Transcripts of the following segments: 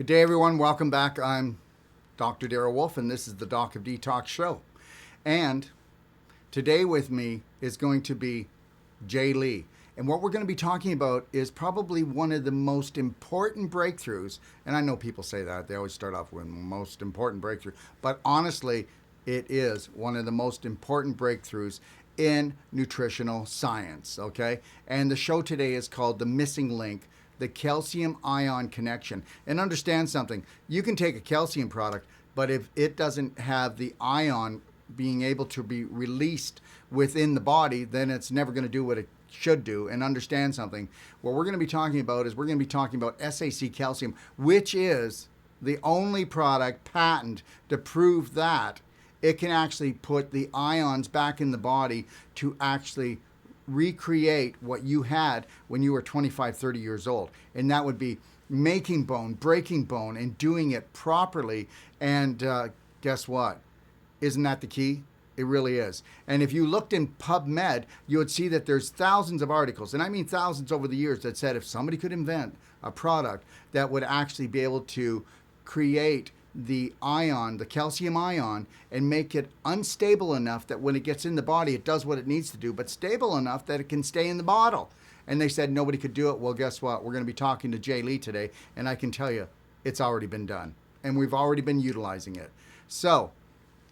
day, everyone. Welcome back. I'm Dr. Darrell Wolfe, and this is the Doc of Detox Show. And today with me is going to be Jay Lee. And what we're going to be talking about is probably one of the most important breakthroughs. And I know people say that. They always start off with most important breakthrough. But honestly, it is one of the most important breakthroughs in nutritional science, okay? And the show today is called The Missing Link, the calcium ion connection. And understand something, you can take a calcium product, but if it doesn't have the ion being able to be released within the body, then it's never going to do what it should do. And understand something, what we're going to be talking about is we're going to be talking about SAC calcium, which is the only product patent to prove that it can actually put the ions back in the body to actually recreate what you had when you were 25, 30 years old. And that would be making bone, breaking bone, and doing it properly. And guess what? Isn't that the key? It really is. And if you looked in PubMed, you would see that there's thousands of articles, and I mean thousands over the years, that said if somebody could invent a product that would actually be able to create the ion, the calcium ion, and make it unstable enough that when it gets in the body, it does what it needs to do, but stable enough that it can stay in the bottle. And they said nobody could do it. Well, guess what? We're going to be talking to Jay Lee today, and I can tell you it's already been done, and we've already been utilizing it. So,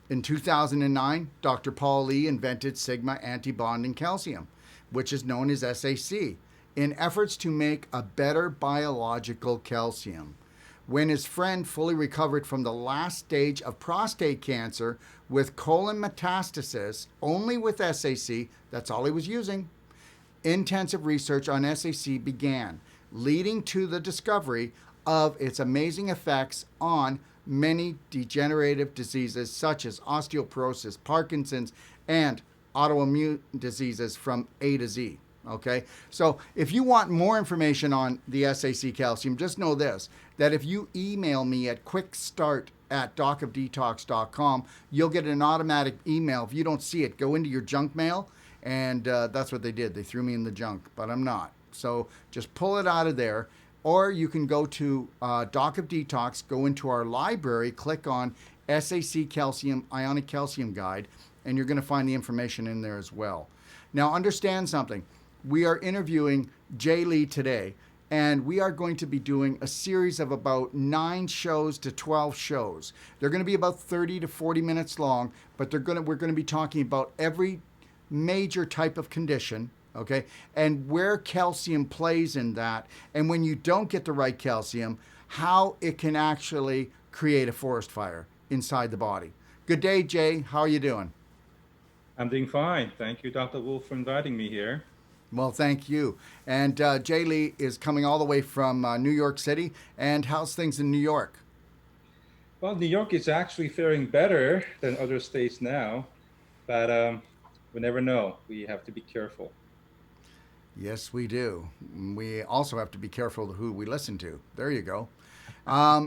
in 2009, Dr. Paul Lee invented Sigma antibonding calcium, which is known as SAC, in efforts to make a better biological calcium. When his friend fully recovered from the last stage of prostate cancer with colon metastasis, only with SAC, that's all he was using, intensive research on SAC began, leading to the discovery of its amazing effects on many degenerative diseases such as osteoporosis, Parkinson's, and autoimmune diseases from A to Z. Okay, so if you want more information on the SAC calcium, just know this, that if you email me at quickstart@docofdetox.com, you'll get an automatic email. If you don't see it, go into your junk mail, and that's what they did. They threw me in the junk, but I'm not. So just pull it out of there, or you can go to Doc of Detox, go into our library, click on SAC calcium, ionic calcium guide, and you're going to find the information in there as well. Now, understand something. We are interviewing Jay Lee today, and we are going to be doing a series of about 9 shows to 12 shows. They're going to be about 30 to 40 minutes long, but we're going to be talking about every major type of condition, okay, and where calcium plays in that, and when you don't get the right calcium, how it can actually create a forest fire inside the body. Good day, Jay. How are you doing? I'm doing fine. Thank you, Dr. Wolfe, for inviting me here. Well, thank you. And Jay Lee is coming all the way from New York City. And how's things in New York? Well, New York is actually faring better than other states now, but we never know. We have to be careful. Yes, we do. We also have to be careful who we listen to. There you go.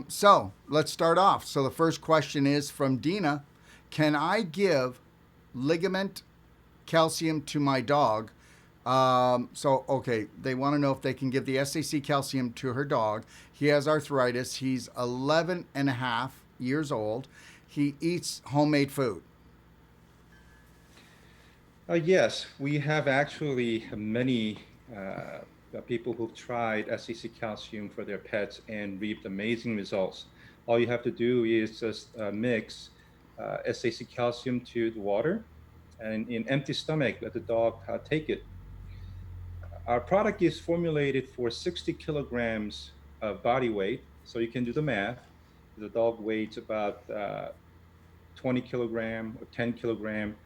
So let's start off. So the first question is from Dina. Can I give ligament calcium to my dog? Okay, they want to know if they can give the SAC calcium to her dog. He has arthritis. He's 11 and a half years old. He eats homemade food. Yes, we have actually many people who've tried SEC calcium for their pets and reaped amazing results. All you have to do is just mix SAC calcium to the water, and in empty stomach, let the dog take it. Our product is formulated for 60 kilograms of body weight, so you can do the math. The dog weighs about 20 kilogram or 10 kilogram.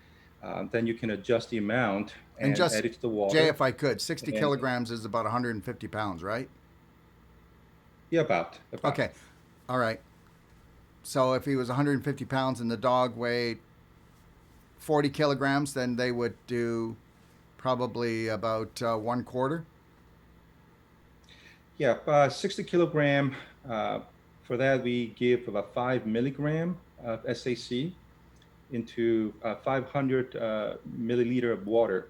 Then you can adjust the amount And and just, add it to the Jay, water. if I could, 60 And kilograms is about 150 pounds, right? yeah, about. Okay. All right. So if he was 150 pounds and the dog weighed 40 kilograms, then they would do probably about 1/4. Yeah, 60 kilogram. For that, we give about 5 milligram of SAC into 500 milliliter of water.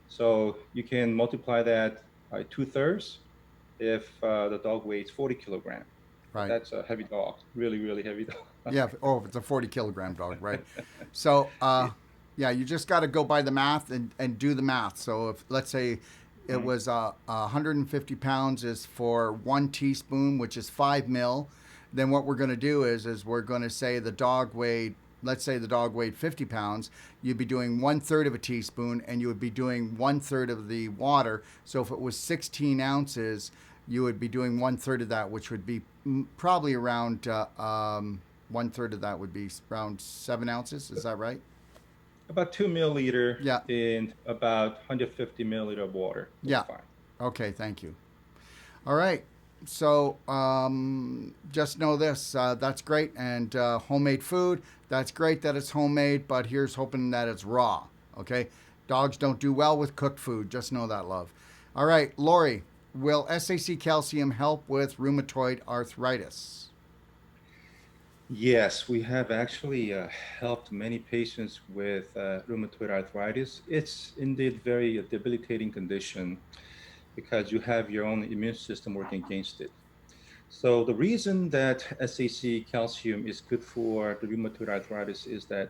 So you can multiply that by 2/3 if the dog weighs 40 kilogram. Right. That's a heavy dog, really, really heavy dog. Yeah. Oh, if it's a 40-kilogram dog, right? So, yeah, you just got to go by the math and do the math. So, if let's say it Mhm. was 150 pounds is for 1 teaspoon, which is 5 ml, then what we're going to do is we're going to say the dog weighed, let's say the dog weighed 50 pounds, you'd be doing 1/3 of a teaspoon and you would be doing 1/3 of the water. So if it was 16 ounces, you would be doing 1/3 of that, which would be probably around 1/3 of that would be around 7 ounces. Is that right? About 2 milliliter Yeah. in about 150 milliliter of water. That's Yeah. fine. Okay. Thank you. All right. So just know this. That's great. And homemade food. That's great that it's homemade, but here's hoping that it's raw. Okay. Dogs don't do well with cooked food. Just know that, love. All right, Lori, will SAC calcium help with rheumatoid arthritis? Yes, we have actually helped many patients with rheumatoid arthritis. It's indeed very debilitating condition because you have your own immune system working against it. So the reason that SAC calcium is good for the rheumatoid arthritis is that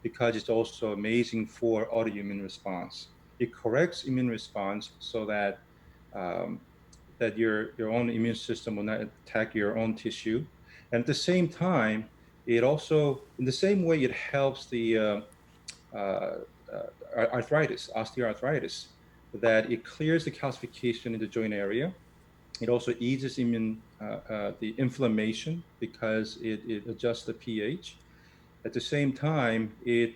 because it's also amazing for autoimmune response. It corrects immune response so that um, your own immune system will not attack your own tissue, and at the same time, it also in the same way it helps the uh, arthritis, osteoarthritis, that it clears the calcification in the joint area. It also eases the inflammation because it adjusts the pH. At the same time, it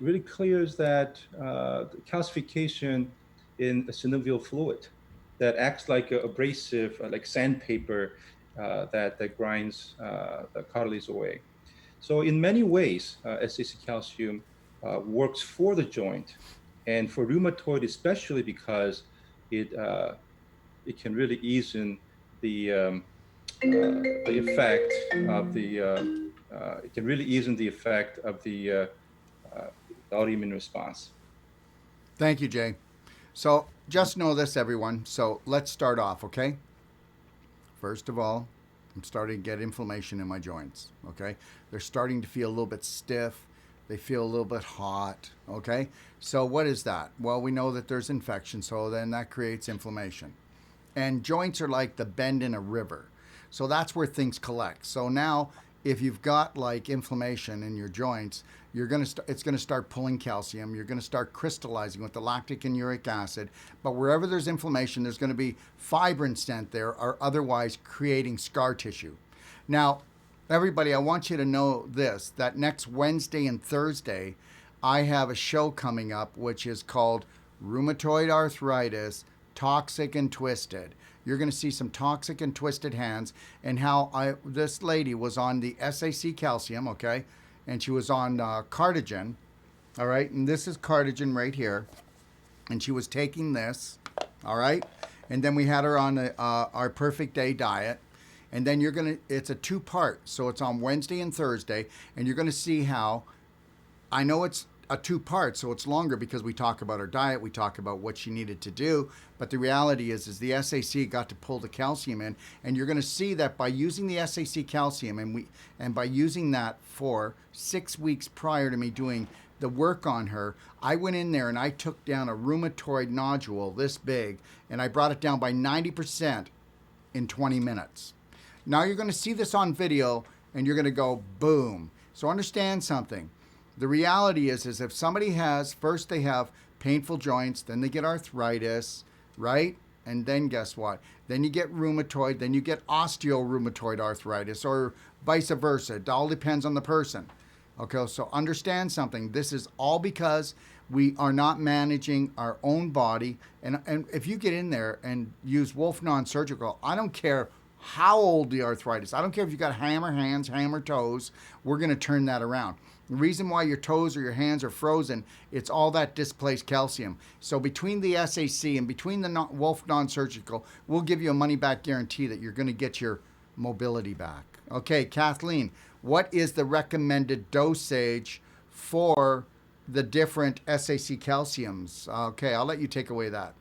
really clears that calcification in the synovial fluid that acts like abrasive, like sandpaper that grinds the cartilage away. So in many ways, SAC calcium works for the joint and for rheumatoid, especially because it uh, it can really ease in the effect of it can really ease in the effect of uh, the autoimmune response. Thank you, Jay. So just know this, everyone. So let's start off, okay? First of all, I'm starting to get inflammation in my joints, okay? They're starting to feel a little bit stiff. They feel a little bit hot, okay? So what is that? Well, we know that there's infection, so then that creates inflammation. And joints are like the bend in a river. So that's where things collect. So now if you've got like inflammation in your joints, it's going to start pulling calcium. You're going to start crystallizing with the lactic and uric acid. But wherever there's inflammation, there's going to be fibrin stent there, or otherwise creating scar tissue. Now, everybody, I want you to know this, that next Wednesday and Thursday, I have a show coming up which is called Rheumatoid Arthritis Toxic and Twisted. You're going to see some toxic and twisted hands, and how this lady was on the SAC calcium, okay, and she was on Cartigen, all right, and this is Cartigen right here, and she was taking this, all right, and then we had her on our Perfect Day diet, and then it's a two-part, so it's on Wednesday and Thursday, and you're going to see how, I know it's a two-part, so it's longer because we talk about her diet, we talk about what she needed to do, but the reality is the SAC got to pull the calcium in, and you're going to see that by using the SAC calcium, and by using that for 6 weeks prior to me doing the work on her, I went in there and I took down a rheumatoid nodule this big, and I brought it down by 90% in 20 minutes. Now you're going to see this on video, and you're going to go, boom. So understand something. The reality is if somebody has, first they have painful joints, then they get arthritis, right? And then guess what? Then you get rheumatoid, then you get osteorheumatoid arthritis, or vice versa. It all depends on the person. Okay, so understand something. This is all because we are not managing our own body. And if you get in there and use Wolfe non-surgical, I don't care how old the arthritis. I don't care if you got hammer hands, hammer toes. We're going to turn that around. The reason why your toes or your hands are frozen, it's all that displaced calcium. So between the SAC and between the Wolfe non-surgical, we'll give you a money-back guarantee that you're going to get your mobility back. Okay, Kathleen, what is the recommended dosage for the different SAC calciums? Okay, I'll let you take away that.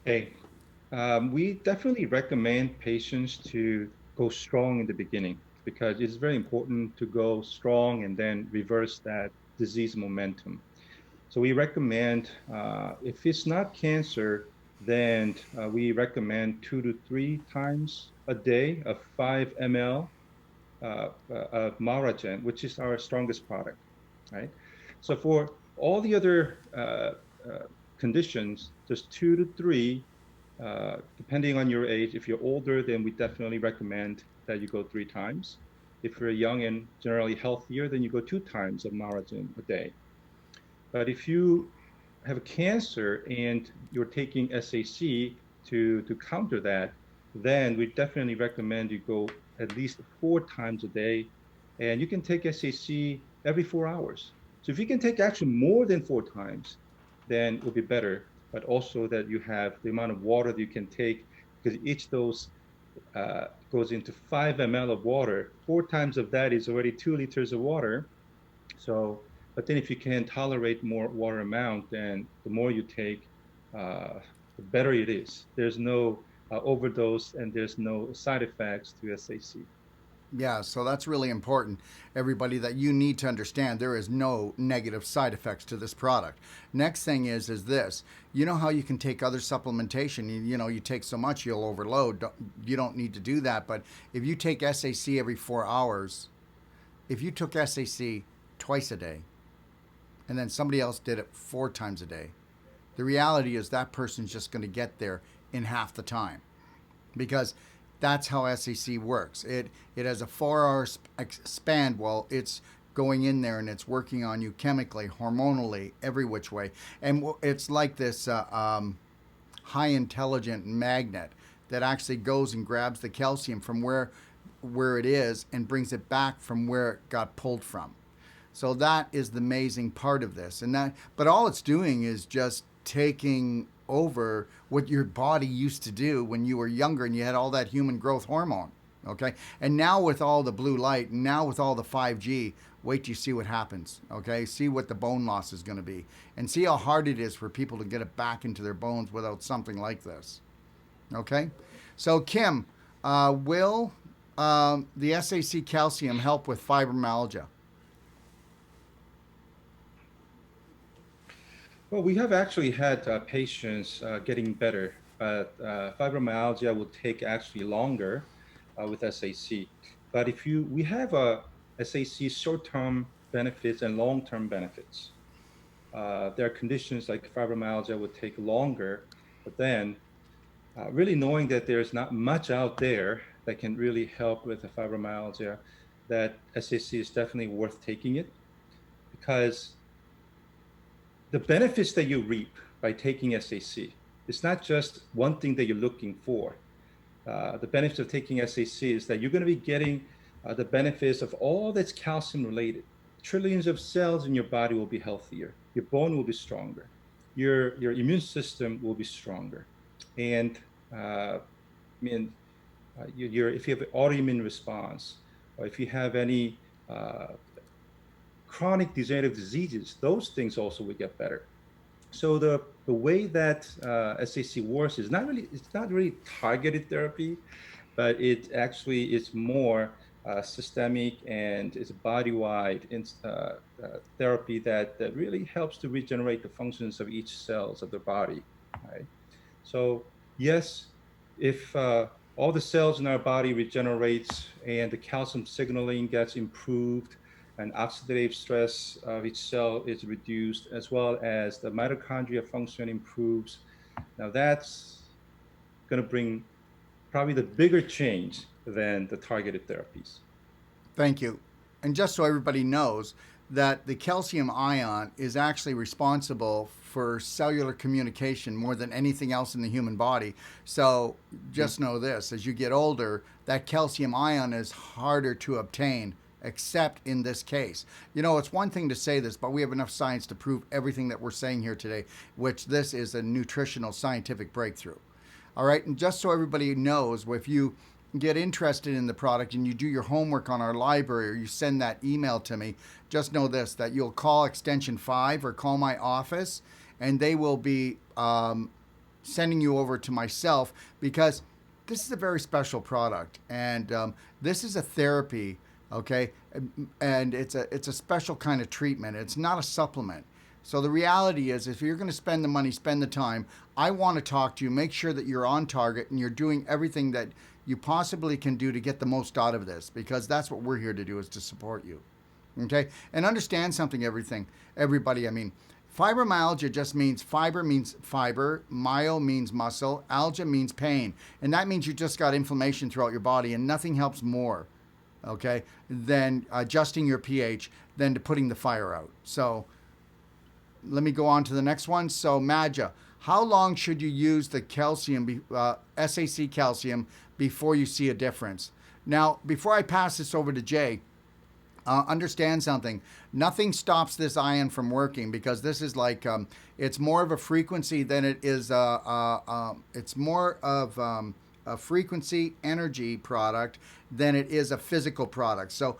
Okay. We definitely recommend patients to go strong in the beginning because it's very important to go strong and then reverse that disease momentum. So we recommend, if it's not cancer, then we recommend 2 to 3 times a day of 5 ml of Maragen, which is our strongest product, right? So for all the other conditions, just 2 to 3, depending on your age. If you're older, then we definitely recommend that you go 3 times. If you're young and generally healthier, then you go 2 times of Maragen a day. But if you have cancer and you're taking SAC to counter that, then we definitely recommend you go at least 4 times a day. And you can take SAC every 4 hours. So if you can take actually more than 4 times, then it will be better. But also that you have the amount of water that you can take, because each dose goes into 5 ml of water. 4 times of that is already 2 liters of water. So, but then if you can tolerate more water amount, then the more you take, the better it is. There's no overdose and there's no side effects to SAC. Yeah, so that's really important, everybody, that you need to understand there is no negative side effects to this product. Next thing is this. You know how you can take other supplementation, you take so much you'll overload. You don't need to do that, but if you take SAC every 4 hours, if you took SAC twice a day and then somebody else did it 4 times a day, the reality is that person's just going to get there in half the time, because that's how SEC works. It has a 4 hour span while it's going in there and it's working on you chemically, hormonally, every which way. And it's like this high intelligent magnet that actually goes and grabs the calcium from where it is and brings it back from where it got pulled from. So that is the amazing part of this. But all it's doing is just taking over what your body used to do when you were younger and you had all that human growth hormone. Okay. And now with all the blue light, and now with all the 5G, wait till you see what happens. Okay. See what the bone loss is going to be, and see how hard it is for people to get it back into their bones without something like this. Okay. So, Kim, will the SAC calcium help with fibromyalgia? Well, we have actually had patients getting better, but fibromyalgia will take actually longer with SAC. But we have SAC short-term benefits and long-term benefits. There are conditions like fibromyalgia would take longer, but then really knowing that there's not much out there that can really help with the fibromyalgia, that SAC is definitely worth taking it, because the benefits that you reap by taking SAC, it's not just one thing that you're looking for. The benefits of taking SAC is that you're going to be getting the benefits of all that's calcium related. Trillions of cells in your body will be healthier. Your bone will be stronger. Your immune system will be stronger. And if you have an autoimmune response, or if you have any chronic degenerative diseases, those things also will get better. So the way that SAC works is it's not really targeted therapy, but it actually is more systemic, and it's body-wide therapy that really helps to regenerate the functions of each cells of the body. Right? So yes, if all the cells in our body regenerates and the calcium signaling gets improved, and oxidative stress of each cell is reduced, as well as the mitochondria function improves. Now that's going to bring probably the bigger change than the targeted therapies. Thank you. And just so everybody knows, that the calcium ion is actually responsible for cellular communication more than anything else in the human body. So just know this, as you get older, that calcium ion is harder to obtain, except in this case. It's one thing to say this, but we have enough science to prove everything that we're saying here today, which this is a nutritional scientific breakthrough. All right. And just so everybody knows, if you get interested in the product and you do your homework on our library, or you send that email to me, just know this, that you'll call extension 5 or call my office, and they will be sending you over to myself because this is a very special product, and this is a therapy, okay, and it's a special kind of treatment. It's not a supplement. So the reality is, if you're going to spend the money, spend the time. I want to talk to you, make sure that you're on target and you're doing everything that you possibly can do to get the most out of this, because that's what we're here to do, is to support you. Okay, and understand something, everybody. I mean, fibromyalgia just means fiber, myo means muscle, algia means pain, and that means you just got inflammation throughout your body, and nothing helps more, okay, than adjusting your pH than to putting the fire out. So let me go on to the next one. So Madja, how long should you use the calcium, SAC calcium, before you see a difference? Now, before I pass this over to Jay, understand something. Nothing stops this ion from working, because this is like, it's more of a frequency than it is, it's more of a frequency energy product than it is a physical product. So,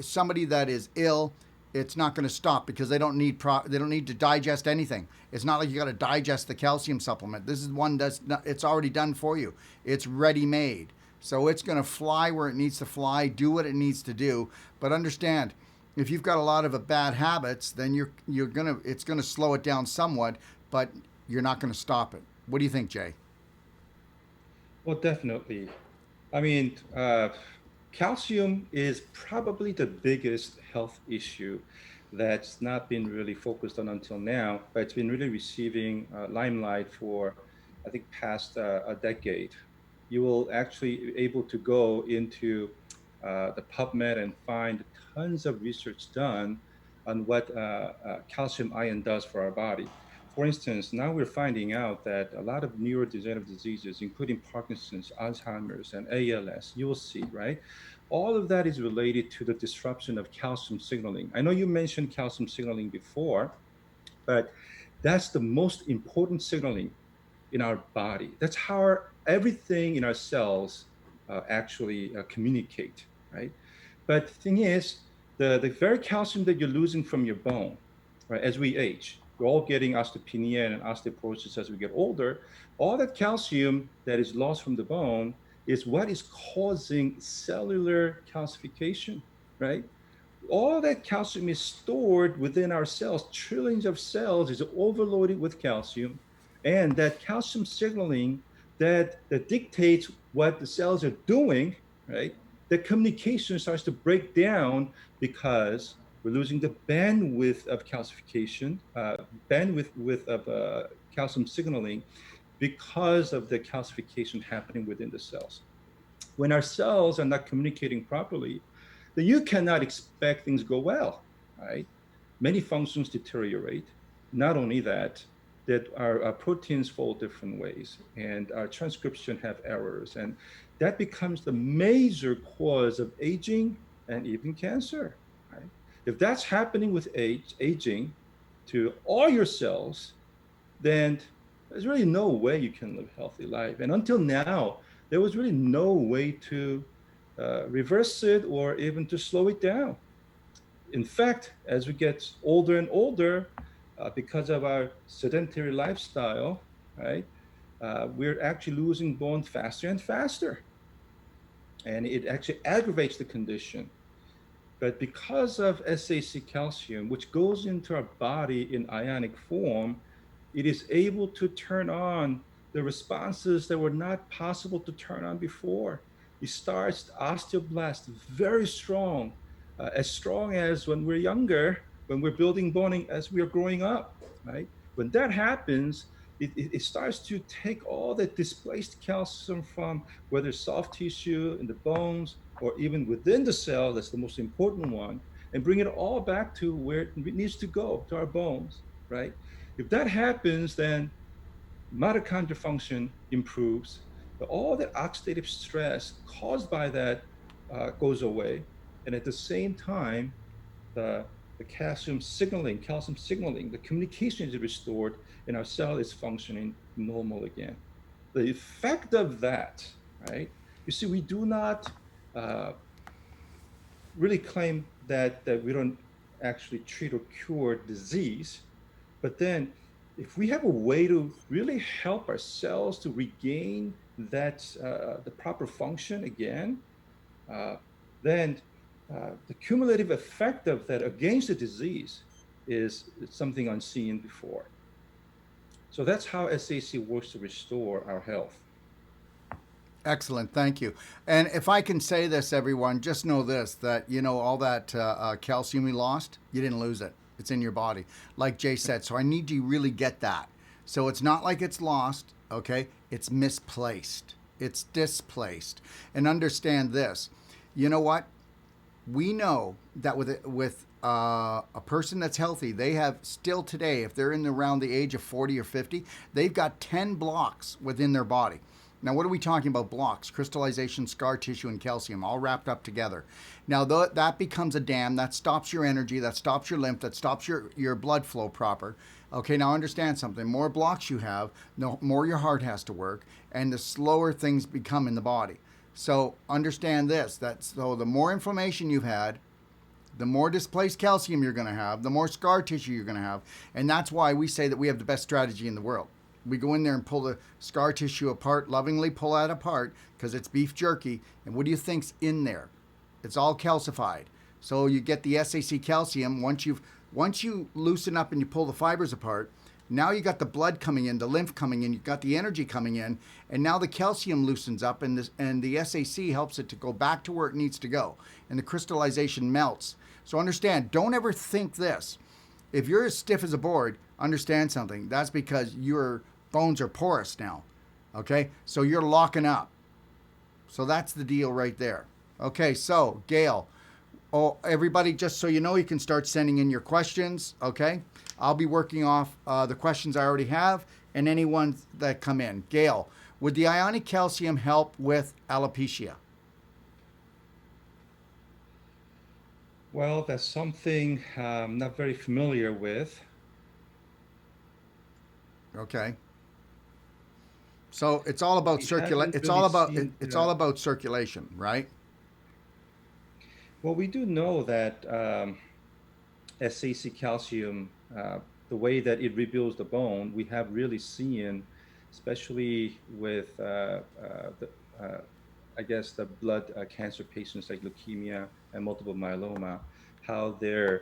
somebody that is ill, it's not going to stop, because they don't need to digest anything. It's not like you got to digest the calcium supplement. This is one it's already done for you. It's ready made. So it's going to fly where it needs to fly, do what it needs to do. But understand, if you've got a lot of bad habits, then it's going to slow it down somewhat, but you're not going to stop it. What do you think, Jay? Well, definitely. I mean, calcium is probably the biggest health issue that's not been really focused on until now, but it's been really receiving limelight for, I think, past a decade. You will actually be able to go into the PubMed and find tons of research done on what calcium ion does for our body. For instance, now we're finding out that a lot of neurodegenerative diseases, including Parkinson's, Alzheimer's, and ALS, you will see, right? All of that is related to the disruption of calcium signaling. I know you mentioned calcium signaling before, but that's the most important signaling in our body. That's how everything in our cells actually communicate, right? But the thing is, the very calcium that you're losing from your bone, right, as we age, we're all getting osteopenia and osteoporosis as we get older. All that calcium that is lost from the bone is what is causing cellular calcification, right? All that calcium is stored within our cells. Trillions of cells is overloaded with calcium, and that calcium signaling that dictates what the cells are doing, right? The communication starts to break down because we're losing the bandwidth of calcification, bandwidth of calcium signaling, because of the calcification happening within the cells. When our cells are not communicating properly, then you cannot expect things go well, right? Many functions deteriorate. Not only that, our proteins fall different ways, and our transcription have errors, and that becomes the major cause of aging and even cancer, right? If that's happening with aging to all your cells, then there's really no way you can live a healthy life. And until now, there was really no way to reverse it or even to slow it down. In fact, as we get older and older, because of our sedentary lifestyle, right, we're actually losing bone faster and faster. And it actually aggravates the condition. But because of SAC calcium, which goes into our body in ionic form, it is able to turn on the responses that were not possible to turn on before. It starts osteoblast very strong, as strong as when we're younger, when we're building bone as we are growing up, right? When that happens, it starts to take all that displaced calcium from whether soft tissue in the bones or even within the cell, that's the most important one, and bring it all back to where it needs to go, to our bones, right? If that happens, then mitochondrial function improves, but all that oxidative stress caused by that goes away. And at the same time, the calcium signaling, the communication is restored, and our cell is functioning normal again. The effect of that, right? You see, we do not really claim that we don't actually treat or cure disease, but then if we have a way to really help our cells to regain that the proper function again, uh, then the cumulative effect of that against the disease is something unseen before. So that's how SAC works to restore our health. Excellent, thank you. And if I can say this, everyone, just know this: that all that calcium you lost, you didn't lose it. It's in your body, like Jay said. So I need you to really get that. So it's not like it's lost, okay? It's misplaced. It's displaced. And understand this. You know what? We know that with a person that's healthy, they have still today, if they're in around the age of 40 or 50, they've got 10 blocks within their body. Now, what are we talking about? Blocks, crystallization, scar tissue, and calcium, all wrapped up together. Now, that becomes a dam. That stops your energy. That stops your lymph. That stops your blood flow proper. Okay, now understand something. More blocks you have, the more your heart has to work, and the slower things become in the body. So understand this, that so the more inflammation you've had, the more displaced calcium you're going to have, the more scar tissue you're going to have. And that's why we say that we have the best strategy in the world. We go in there and pull the scar tissue apart, lovingly pull that apart because it's beef jerky. And what do you think's in there? It's all calcified. So you get the SAC calcium. Once you loosen up and you pull the fibers apart, now you got the blood coming in, the lymph coming in, you've got the energy coming in, and now the calcium loosens up, and the SAC helps it to go back to where it needs to go, and the crystallization melts. So understand, don't ever think this. If you're as stiff as a board, understand something. That's because your bones are porous now, okay? So you're locking up. So that's the deal right there. Okay, so Gail, everybody, just so you know, you can start sending in your questions, okay? I'll be working off the questions I already have and any ones that come in. Gail, would the ionic calcium help with alopecia? Well, that's something I'm not very familiar with. Okay. So it's all about We circulate. haven't really seen, It's all about circulation, right? well, we do know that SAC calcium, the way that it rebuilds the bone, we have really seen, especially with uh, I guess the blood cancer patients like leukemia and multiple myeloma, how the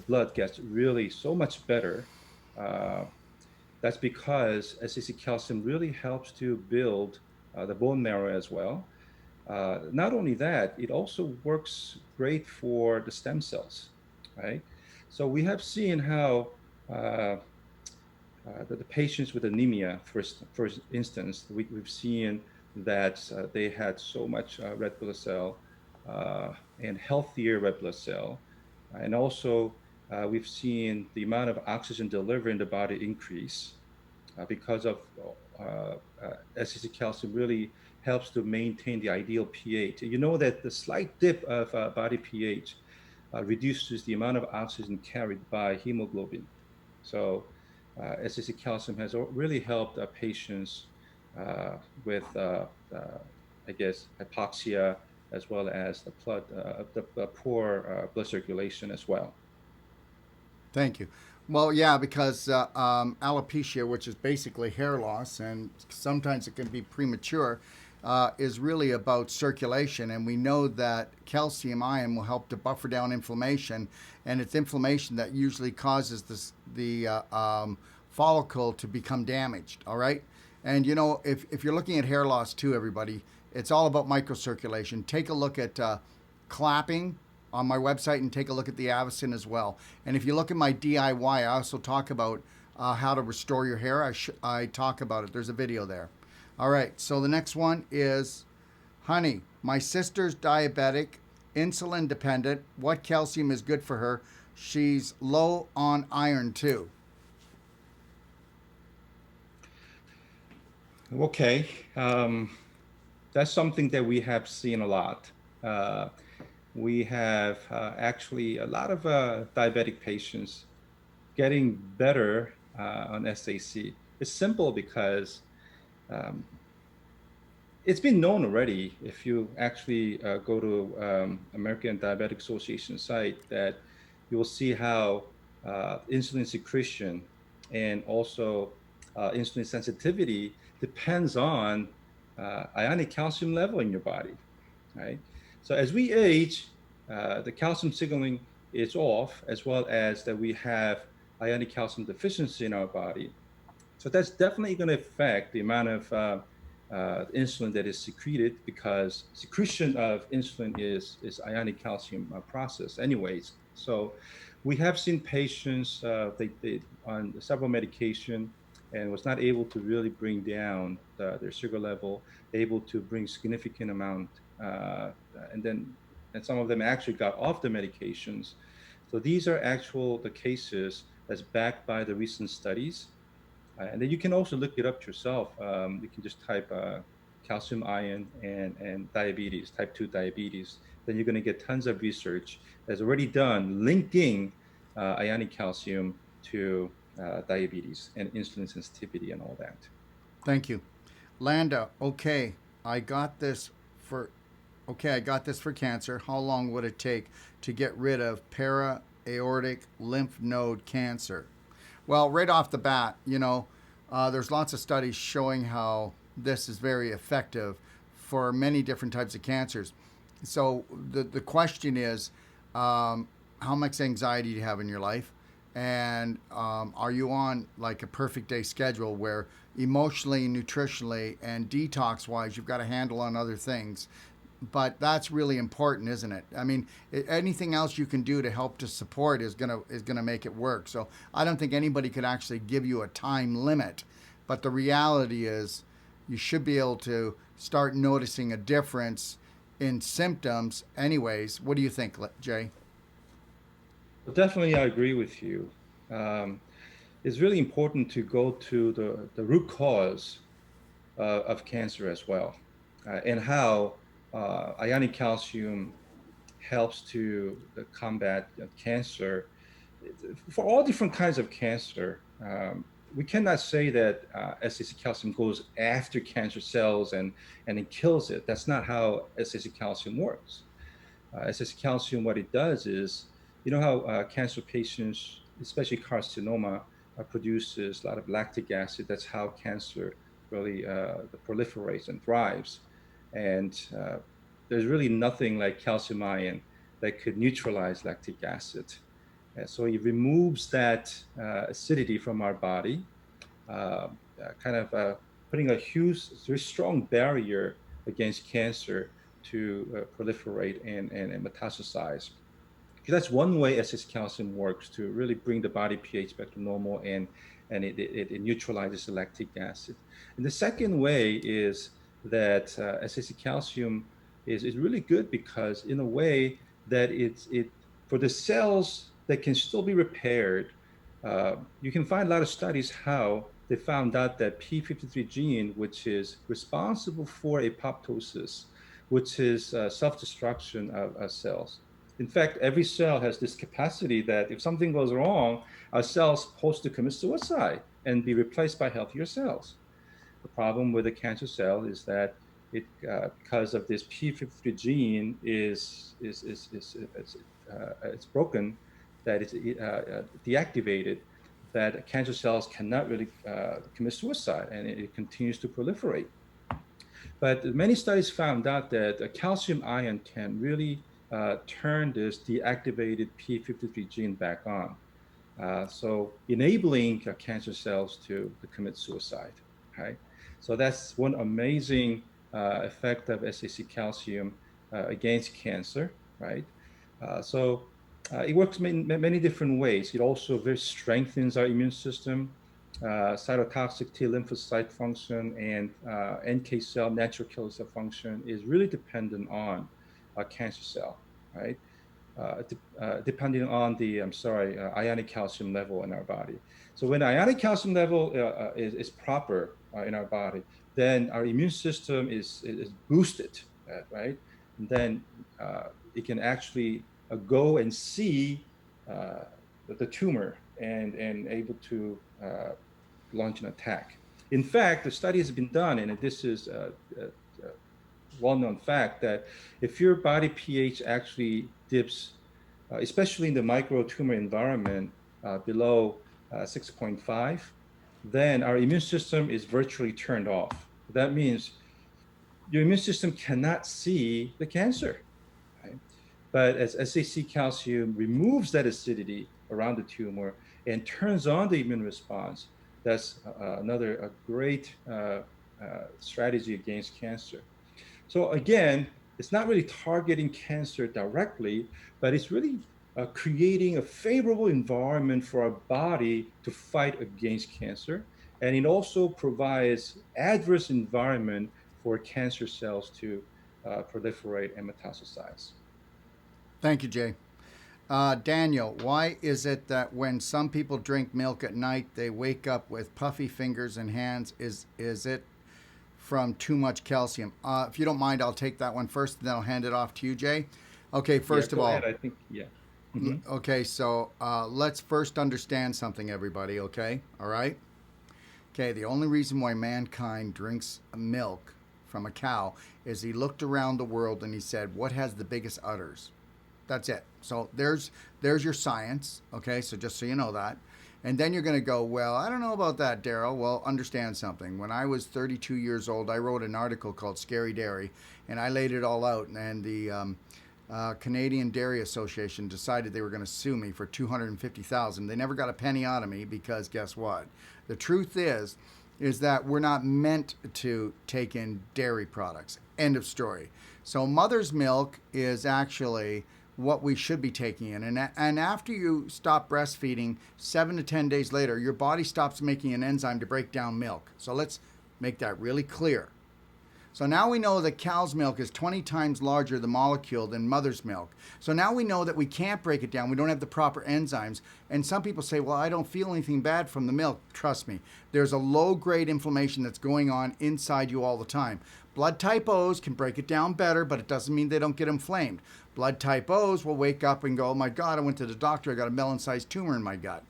blood gets really so much better. Uh, that's because SAC calcium really helps to build the bone marrow as well. Not only that, it also works great for the stem cells, right? So we have seen how the patients with anemia, for instance, we've seen that they had so much red blood cell and healthier red blood cell. And also, we've seen the amount of oxygen delivered in the body increase because of SEC calcium really helps to maintain the ideal pH. You know that the slight dip of body pH reduces the amount of oxygen carried by hemoglobin. So SEC calcium has really helped patients uh, with, I guess, hypoxia as well as the poor blood circulation as well. Thank you. Well, yeah, because alopecia, which is basically hair loss, and sometimes it can be premature, is really about circulation. And we know that calcium ion will help to buffer down inflammation, and it's inflammation that usually causes the follicle to become damaged. All right. And if you're looking at hair loss too, everybody, it's all about microcirculation. Take a look at clapping on my website and take a look at the Avicen as well. And if you look at my DIY, I also talk about how to restore your hair. I talk about it. There's a video there. All right, so the next one is, honey, my sister's diabetic, insulin dependent. What calcium is good for her? She's low on iron too. Okay, that's something that we have seen a lot. Uh, we have actually a lot of diabetic patients getting better on SAC. It's simple because um, it's been known already. If you actually go to American Diabetic Association site, that you will see how insulin secretion and also insulin sensitivity depends on ionic calcium level in your body, right? So as we age, the calcium signaling is off, as well as that we have ionic calcium deficiency in our body. So that's definitely going to affect the amount of insulin that is secreted, because secretion of insulin is ionic calcium process anyways. So we have seen patients they on several medication and was not able to really bring down their sugar level, able to bring significant amount, and then and some of them actually got off the medications. So these are the cases that's backed by the recent studies, and then you can also look it up yourself. You can just type calcium ion and diabetes, type 2 diabetes. Then you're going to get tons of research that's already done linking ionic calcium to diabetes and insulin sensitivity and all that. Thank you. Landa, okay, I got this for I got this for cancer. How long would it take to get rid of para-aortic lymph node cancer? Well, right off the bat, there's lots of studies showing how this is very effective for many different types of cancers. So the question is, how much anxiety do you have in your life? And are you on like a perfect day schedule where emotionally, nutritionally, and detox wise, you've got a handle on other things? But that's really important, isn't it? I mean, anything else you can do to help to support is gonna make it work. So I don't think anybody could actually give you a time limit, but the reality is you should be able to start noticing a difference in symptoms anyways. What do you think, Jay? Well, definitely, I agree with you. It's really important to go to the root cause of cancer as well, and how ionic calcium helps to combat cancer for all different kinds of cancer. We cannot say that SAC calcium goes after cancer cells and it kills it. That's not how SAC calcium works. SAC calcium, what it does is, you know how cancer patients, especially carcinoma, produces a lot of lactic acid. That's how cancer really proliferates and thrives. And there's really nothing like calcium ion that could neutralize lactic acid. So it removes that acidity from our body, kind of putting a huge, very strong barrier against cancer to proliferate and metastasize. That's one way SS calcium works, to really bring the body pH back to normal, and it neutralizes the lactic acid. And the second way is that SS calcium is really good because, in a way, that it for the cells that can still be repaired. You can find a lot of studies how they found out that p53 gene, which is responsible for apoptosis, which is self-destruction of cells. In fact, every cell has this capacity that if something goes wrong, our cell's supposed to commit suicide and be replaced by healthier cells. The problem with a cancer cell is that it, because of this p53 gene, it's broken, that it's deactivated, that cancer cells cannot really commit suicide, and it continues to proliferate. But many studies found out that a calcium ion can really turn this deactivated p53 gene back on. So enabling cancer cells to commit suicide, right? So that's one amazing effect of SAC calcium against cancer, right? So it works many different ways. It also very strengthens our immune system. Cytotoxic T lymphocyte function and NK cell, natural killer cell function is really dependent on a cancer cell, right? Depending on the, ionic calcium level in our body. So when ionic calcium level is proper in our body, then our immune system is boosted, right? And then it can actually go and see the tumor and able to launch an attack. In fact, the study has been done, and this is a well-known fact, that if your body pH actually dips, especially in the micro tumor environment, below 6.5, then our immune system is virtually turned off. That means your immune system cannot see the cancer, right? But as SAC calcium removes that acidity around the tumor and turns on the immune response, that's another great strategy against cancer. So again, it's not really targeting cancer directly, but it's really creating a favorable environment for our body to fight against cancer. And it also provides adverse environment for cancer cells to proliferate and metastasize. Thank you, Jay. Daniel, why is it that when some people drink milk at night, they wake up with puffy fingers and hands? Is it from too much calcium? If you don't mind, I'll take that one first, and then I'll hand it off to you, Jay. Okay, Yeah, first of go all, ahead. I think, yeah. Hmm. okay, so let's first understand something, everybody, okay? All right? Okay, the only reason why mankind drinks milk from a cow is he looked around the world and he said, what has the biggest udders? That's it. So there's your science, okay? So just so you know that. And then you're going to go, well, I don't know about that, Darrell. Well, understand something. When I was 32 years old, I wrote an article called Scary Dairy, and I laid it all out. And the Canadian Dairy Association decided they were going to sue me for $250,000. They never got a penny out of me because guess what? The truth is that we're not meant to take in dairy products. End of story. So mother's milk is actually what we should be taking in. And after you stop breastfeeding, 7 to 10 days later, your body stops making an enzyme to break down milk. So let's make that really clear. So now we know that cow's milk is 20 times larger, the molecule, than mother's milk. So now we know that we can't break it down. We don't have the proper enzymes. And some people say, well, I don't feel anything bad from the milk. Trust me, there's a low-grade inflammation that's going on inside you all the time. Blood type O's can break it down better, but it doesn't mean they don't get inflamed. Blood type O's will wake up and go, oh my God, I went to the doctor, I got a melon-sized tumor in my gut.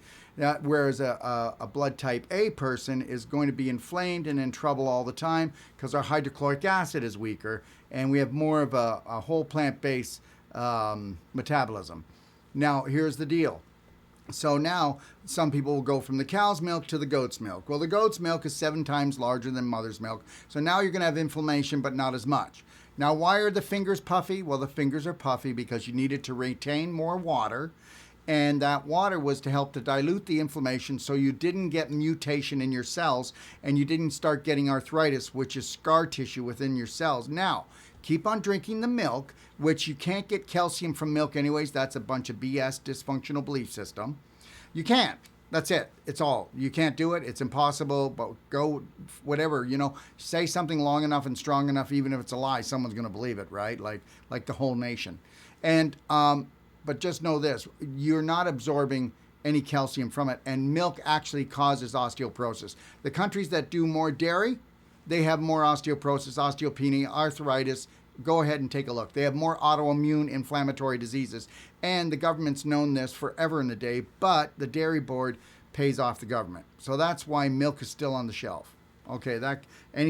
Whereas a blood type A person is going to be inflamed and in trouble all the time because our hydrochloric acid is weaker and we have more of a whole plant-based metabolism. Now, here's the deal. So now some people will go from the cow's milk to the goat's milk. Well, the goat's milk is 7 times larger than mother's milk. So now you're going to have inflammation, but not as much. Now, why are the fingers puffy? Well, the fingers are puffy because you needed to retain more water. And that water was to help to dilute the inflammation so you didn't get mutation in your cells and you didn't start getting arthritis, which is scar tissue within your cells. Now, keep on drinking the milk, which you can't get calcium from milk anyways. That's a bunch of BS, dysfunctional belief system. You can't. That's it. It's all. You can't do it. It's impossible, but go whatever, say something long enough and strong enough, even if it's a lie, someone's going to believe it, right? Like the whole nation. And, but just know this, you're not absorbing any calcium from it, and milk actually causes osteoporosis. The countries that do more dairy, they have more osteoporosis, osteopenia, arthritis. Go ahead and take a look. They have more autoimmune inflammatory diseases, and the government's known this forever and a day, but the dairy board pays off the government. So that's why milk is still on the shelf. Okay,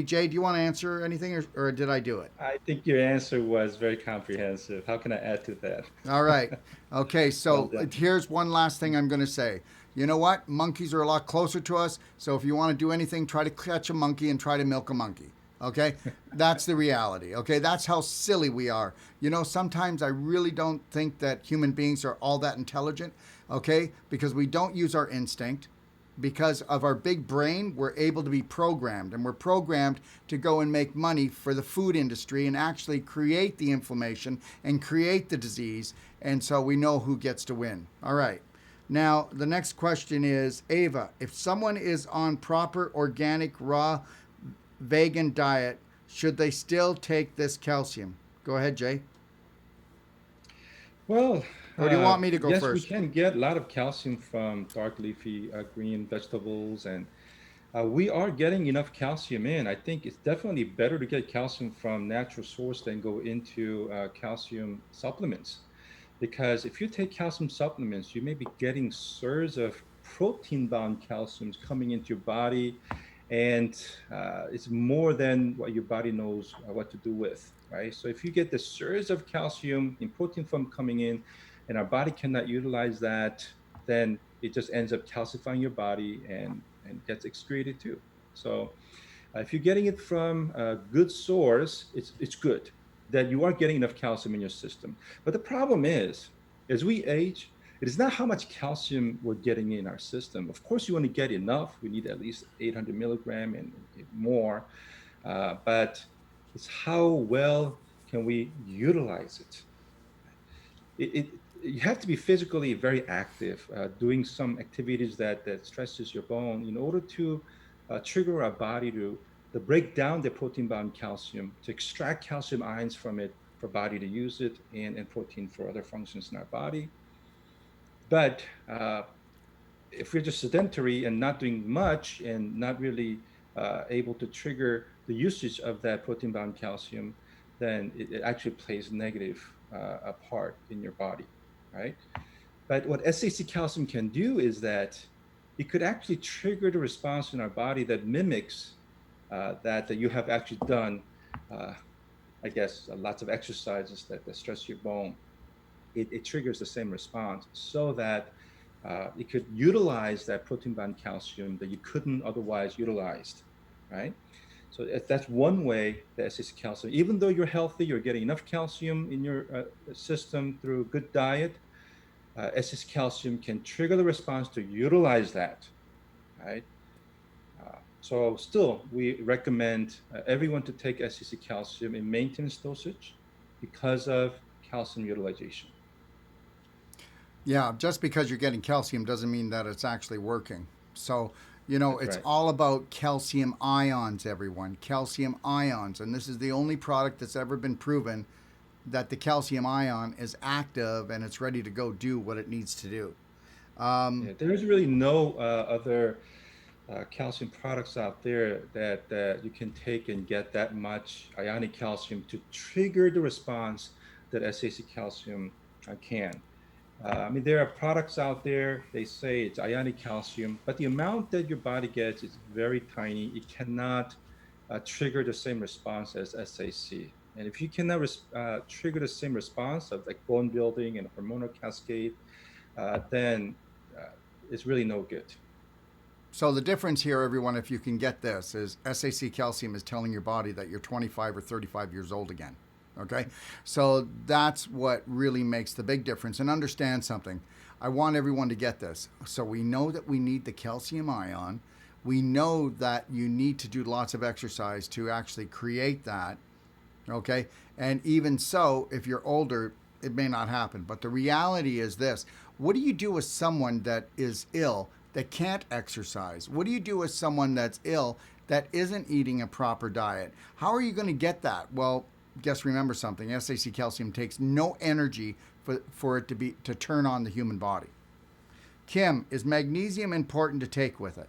Jay, do you want to answer anything, or did I do it? I think your answer was very comprehensive. How can I add to that? All right. Okay, Well so done. here's one last thing I'm going to say. You know what? Monkeys are a lot closer to us, so if you want to do anything, try to catch a monkey and try to milk a monkey. Okay? That's the reality. Okay? That's how silly we are. Sometimes I really don't think that human beings are all that intelligent, okay? Because we don't use our instinct. Because of our big brain, we're able to be programmed, and we're programmed to go and make money for the food industry and actually create the inflammation and create the disease. And so we know who gets to win. All right. Now, the next question is, Ava, if someone is on proper organic, raw, vegan diet, should they still take this calcium? Go ahead, Jay. Well, Or do you want me to go yes, we first? can get a lot of calcium from dark leafy green vegetables, and we are getting enough calcium in. I think it's definitely better to get calcium from natural source than go into calcium supplements. Because if you take calcium supplements, you may be getting surge of protein-bound calciums coming into your body, and it's more than what your body knows what to do with, right? So if you get the surge of calcium in protein form coming in, and our body cannot utilize that, then it just ends up calcifying your body and gets excreted too. So if you're getting it from a good source, it's good that you are getting enough calcium in your system. But the problem is, as we age, it is not how much calcium we're getting in our system. Of course, you want to get enough. We need at least 800 milligram and more. But it's how well can we utilize it. You have to be physically very active, doing some activities that stresses your bone in order to trigger our body to break down the protein-bound calcium, to extract calcium ions from it for body to use it, and protein for other functions in our body. But if we're just sedentary and not doing much and not really able to trigger the usage of that protein-bound calcium, then it actually plays negative a part in your body, right? But what SAC calcium can do is that it could actually trigger the response in our body that mimics that you have actually done, I guess, lots of exercises that stress your bone. It triggers the same response so that it could utilize that protein-bound calcium that you couldn't otherwise utilize, right? So that's one way that SAC calcium, even though you're healthy, you're getting enough calcium in your system through good diet, SAC calcium can trigger the response to utilize that, right? So still, we recommend everyone to take SAC calcium in maintenance dosage because of calcium utilization. Yeah, just because you're getting calcium doesn't mean that it's actually working. So, That's it's right. all about calcium ions, everyone. Calcium ions. And this is the only product that's ever been proven that the calcium ion is active and it's ready to go do what it needs to do. Yeah, there's really no other calcium products out there that you can take and get that much ionic calcium to trigger the response that SAC calcium can. I mean, there are products out there, they say it's ionic calcium, but the amount that your body gets is very tiny. It cannot trigger the same response as SAC. And if you cannot trigger the same response of like bone building and hormonal cascade, then it's really no good. So the difference here, everyone, if you can get this, is SAC calcium is telling your body that you're 25 or 35 years old again. Okay? So that's what really makes the big difference. And understand something. I want everyone to get this. So we know that we need the calcium ion. We know that you need to do lots of exercise to actually create that. Okay? And even so, if you're older, it may not happen. But the reality is this: what do you do with someone that is ill that can't exercise? What do you do with someone that's ill that isn't eating a proper diet? How are you going to get that? Well, guess remember something: SAC calcium takes no energy for it to turn on the human body. Kim, is magnesium important to take with it?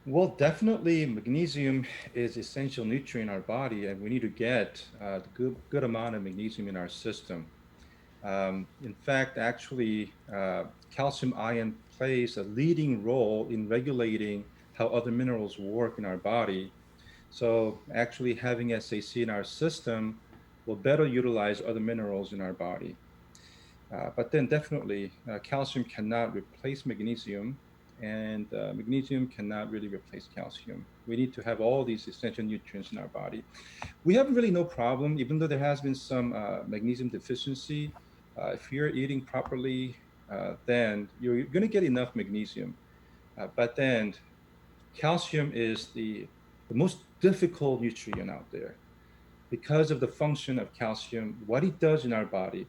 Well, definitely magnesium is essential nutrient in our body, and we need to get the good amount of magnesium in our system. In fact, actually, calcium ion plays a leading role in regulating how other minerals work in our body. So actually having SAC in our system will better utilize other minerals in our body. But then definitely calcium cannot replace magnesium, and magnesium cannot really replace calcium. We need to have all these essential nutrients in our body. We have really no problem, even though there has been some magnesium deficiency. If you're eating properly, then you're going to get enough magnesium. But then calcium is the most difficult nutrient out there because of the function of calcium, what it does in our body.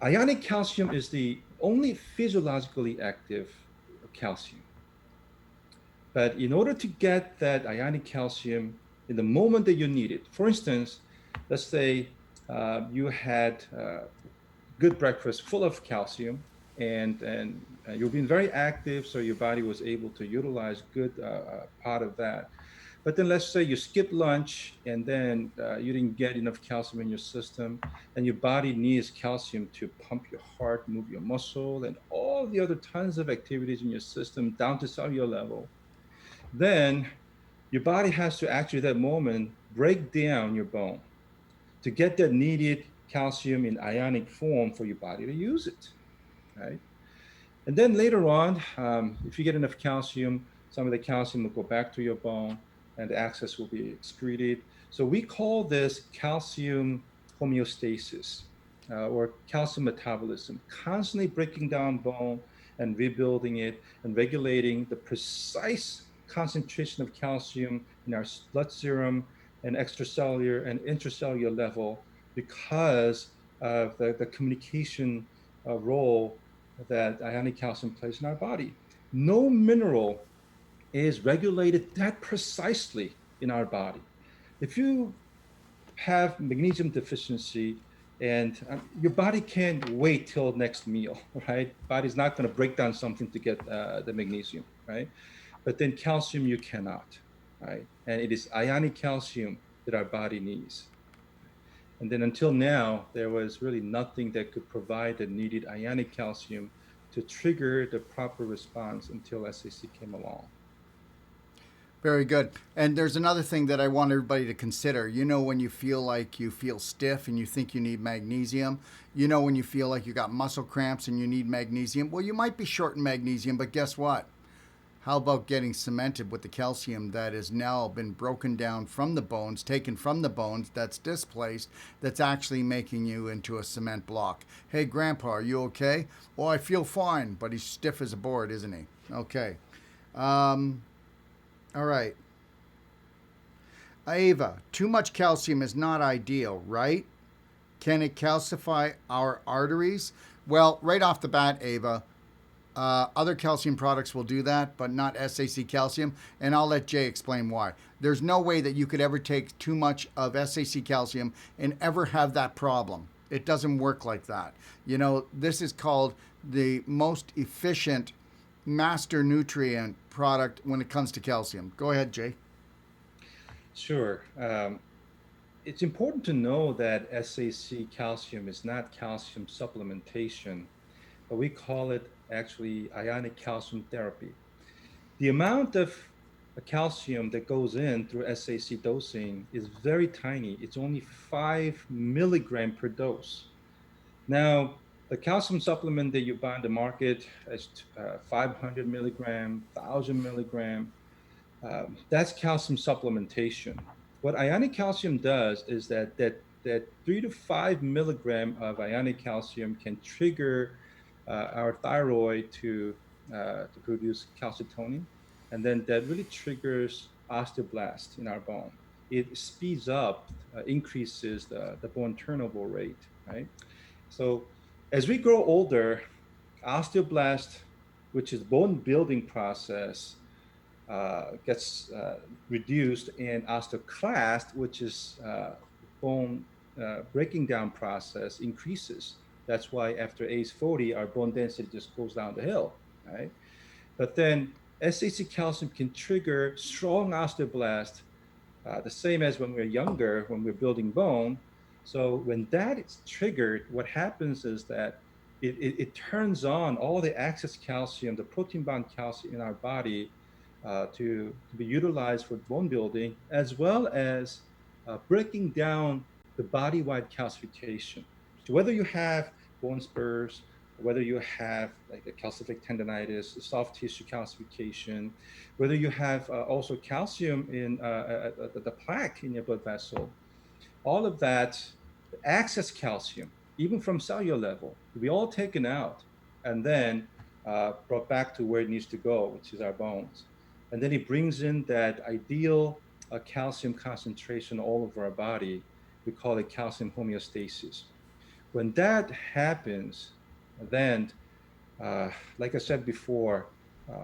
Ionic calcium is the only physiologically active calcium. But in order to get that ionic calcium in the moment that you need it, for instance, let's say you had good breakfast full of calcium, and you've been very active, so your body was able to utilize good part of that. But then let's say you skip lunch and then you didn't get enough calcium in your system, and your body needs calcium to pump your heart, move your muscle, and all the other tons of activities in your system down to cellular level. Then your body has to actually at that moment break down your bone to get that needed calcium in ionic form for your body to use it, right? And then later on, if you get enough calcium, some of the calcium will go back to your bone and the excess will be excreted. So we call this calcium homeostasis or calcium metabolism, constantly breaking down bone and rebuilding it and regulating the precise concentration of calcium in our blood serum and extracellular and intracellular level because of the communication role that ionic calcium plays in our body. No mineral is regulated that precisely in our body. If you have magnesium deficiency and your body can't wait till next meal, right? Body's not going to break down something to get the magnesium, right? But then calcium you cannot, right? And it is ionic calcium that our body needs. And then until now, there was really nothing that could provide the needed ionic calcium to trigger the proper response until SAC came along. Very good. And there's another thing that I want everybody to consider. You know, when you feel like you feel stiff and you think you need magnesium, you know, when you feel like you got muscle cramps and you need magnesium, well, you might be short in magnesium, but guess what? How about getting cemented with the calcium that has now been broken down from the bones, taken from the bones, that's displaced, that's actually making you into a cement block? Hey, Grandpa, are you okay? Well, I feel fine, but he's stiff as a board, isn't he? Okay. All right. Ava, too much calcium is not ideal, right? Can it calcify our arteries? Well, right off the bat, Ava, other calcium products will do that, but not SAC calcium, and I'll let Jay explain why. There's no way that you could ever take too much of SAC calcium and ever have that problem. It doesn't work like that. You know, this is called the most efficient master nutrient product when it comes to calcium. Go ahead, Jay. Sure. It's important to know that SAC calcium is not calcium supplementation, but we call it actually ionic calcium therapy. The amount of calcium that goes in through SAC dosing is very tiny. It's only 5 milligram per dose. Now, the calcium supplement that you buy on the market is 500 milligram, 1,000 milligram. That's calcium supplementation. What ionic calcium does is that 3 to 5 milligram of ionic calcium can trigger our thyroid to produce calcitonin, and then that really triggers osteoblast in our bone. It speeds up, increases the bone turnover rate, right? So as we grow older, osteoblast, which is bone building process, gets reduced, and osteoclast, which is bone breaking down process, increases. That's why after age 40, our bone density just goes down the hill, right? But then SAC calcium can trigger strong osteoblast, the same as when we're younger, when we're building bone. So when that is triggered, what happens is that it turns on all the excess calcium, the protein bound calcium in our body to be utilized for bone building, as well as breaking down the body-wide calcification. So whether you have bone spurs, whether you have like a calcific tendonitis, soft tissue calcification, whether you have also calcium in the plaque in your blood vessel, all of that excess calcium, even from cellular level, will be all taken out and then brought back to where it needs to go, which is our bones. And then it brings in that ideal calcium concentration all over our body. We call it calcium homeostasis. When that happens, then, like I said before,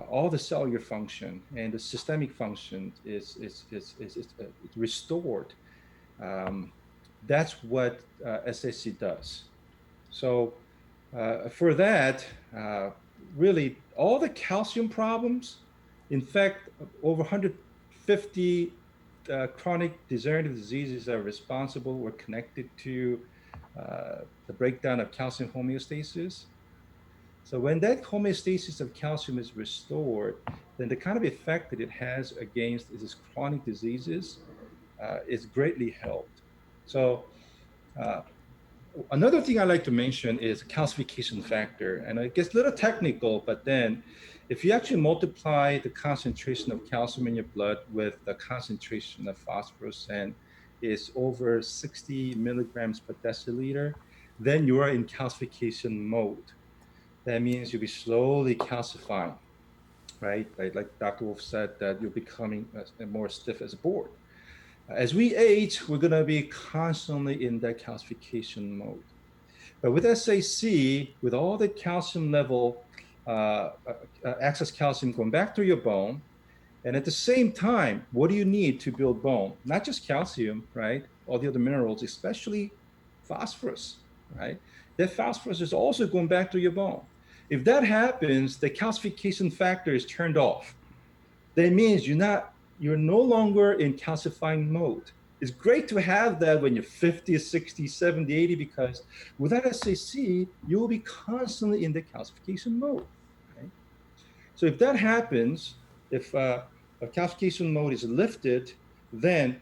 all the cellular function and the systemic function is restored. That's what SAC does. So for that, really, all the calcium problems, in fact, over 150 chronic degenerative diseases are responsible or connected to the breakdown of calcium homeostasis. So when that homeostasis of calcium is restored, then the kind of effect that it has against these chronic diseases is greatly helped. So Another thing I like to mention is calcification factor, and it gets a little technical, but then if you actually multiply the concentration of calcium in your blood with the concentration of phosphorus, and it's over 60 milligrams per deciliter, then you are in calcification mode. That means you'll be slowly calcifying, right? Like Dr. Wolfe said, that you're becoming more stiff as a board. As we age, we're going to be constantly in that calcification mode. But with SAC, with all the calcium level, excess calcium going back to your bone, and at the same time, what do you need to build bone? Not just calcium, right? All the other minerals, especially phosphorus, right? That phosphorus is also going back to your bone. If that happens, the calcification factor is turned off. That means you're no longer in calcifying mode. It's great to have that when you're 50, 60, 70, 80, because without SAC, you will be constantly in the calcification mode, right? So if that happens, if a calcification mode is lifted, then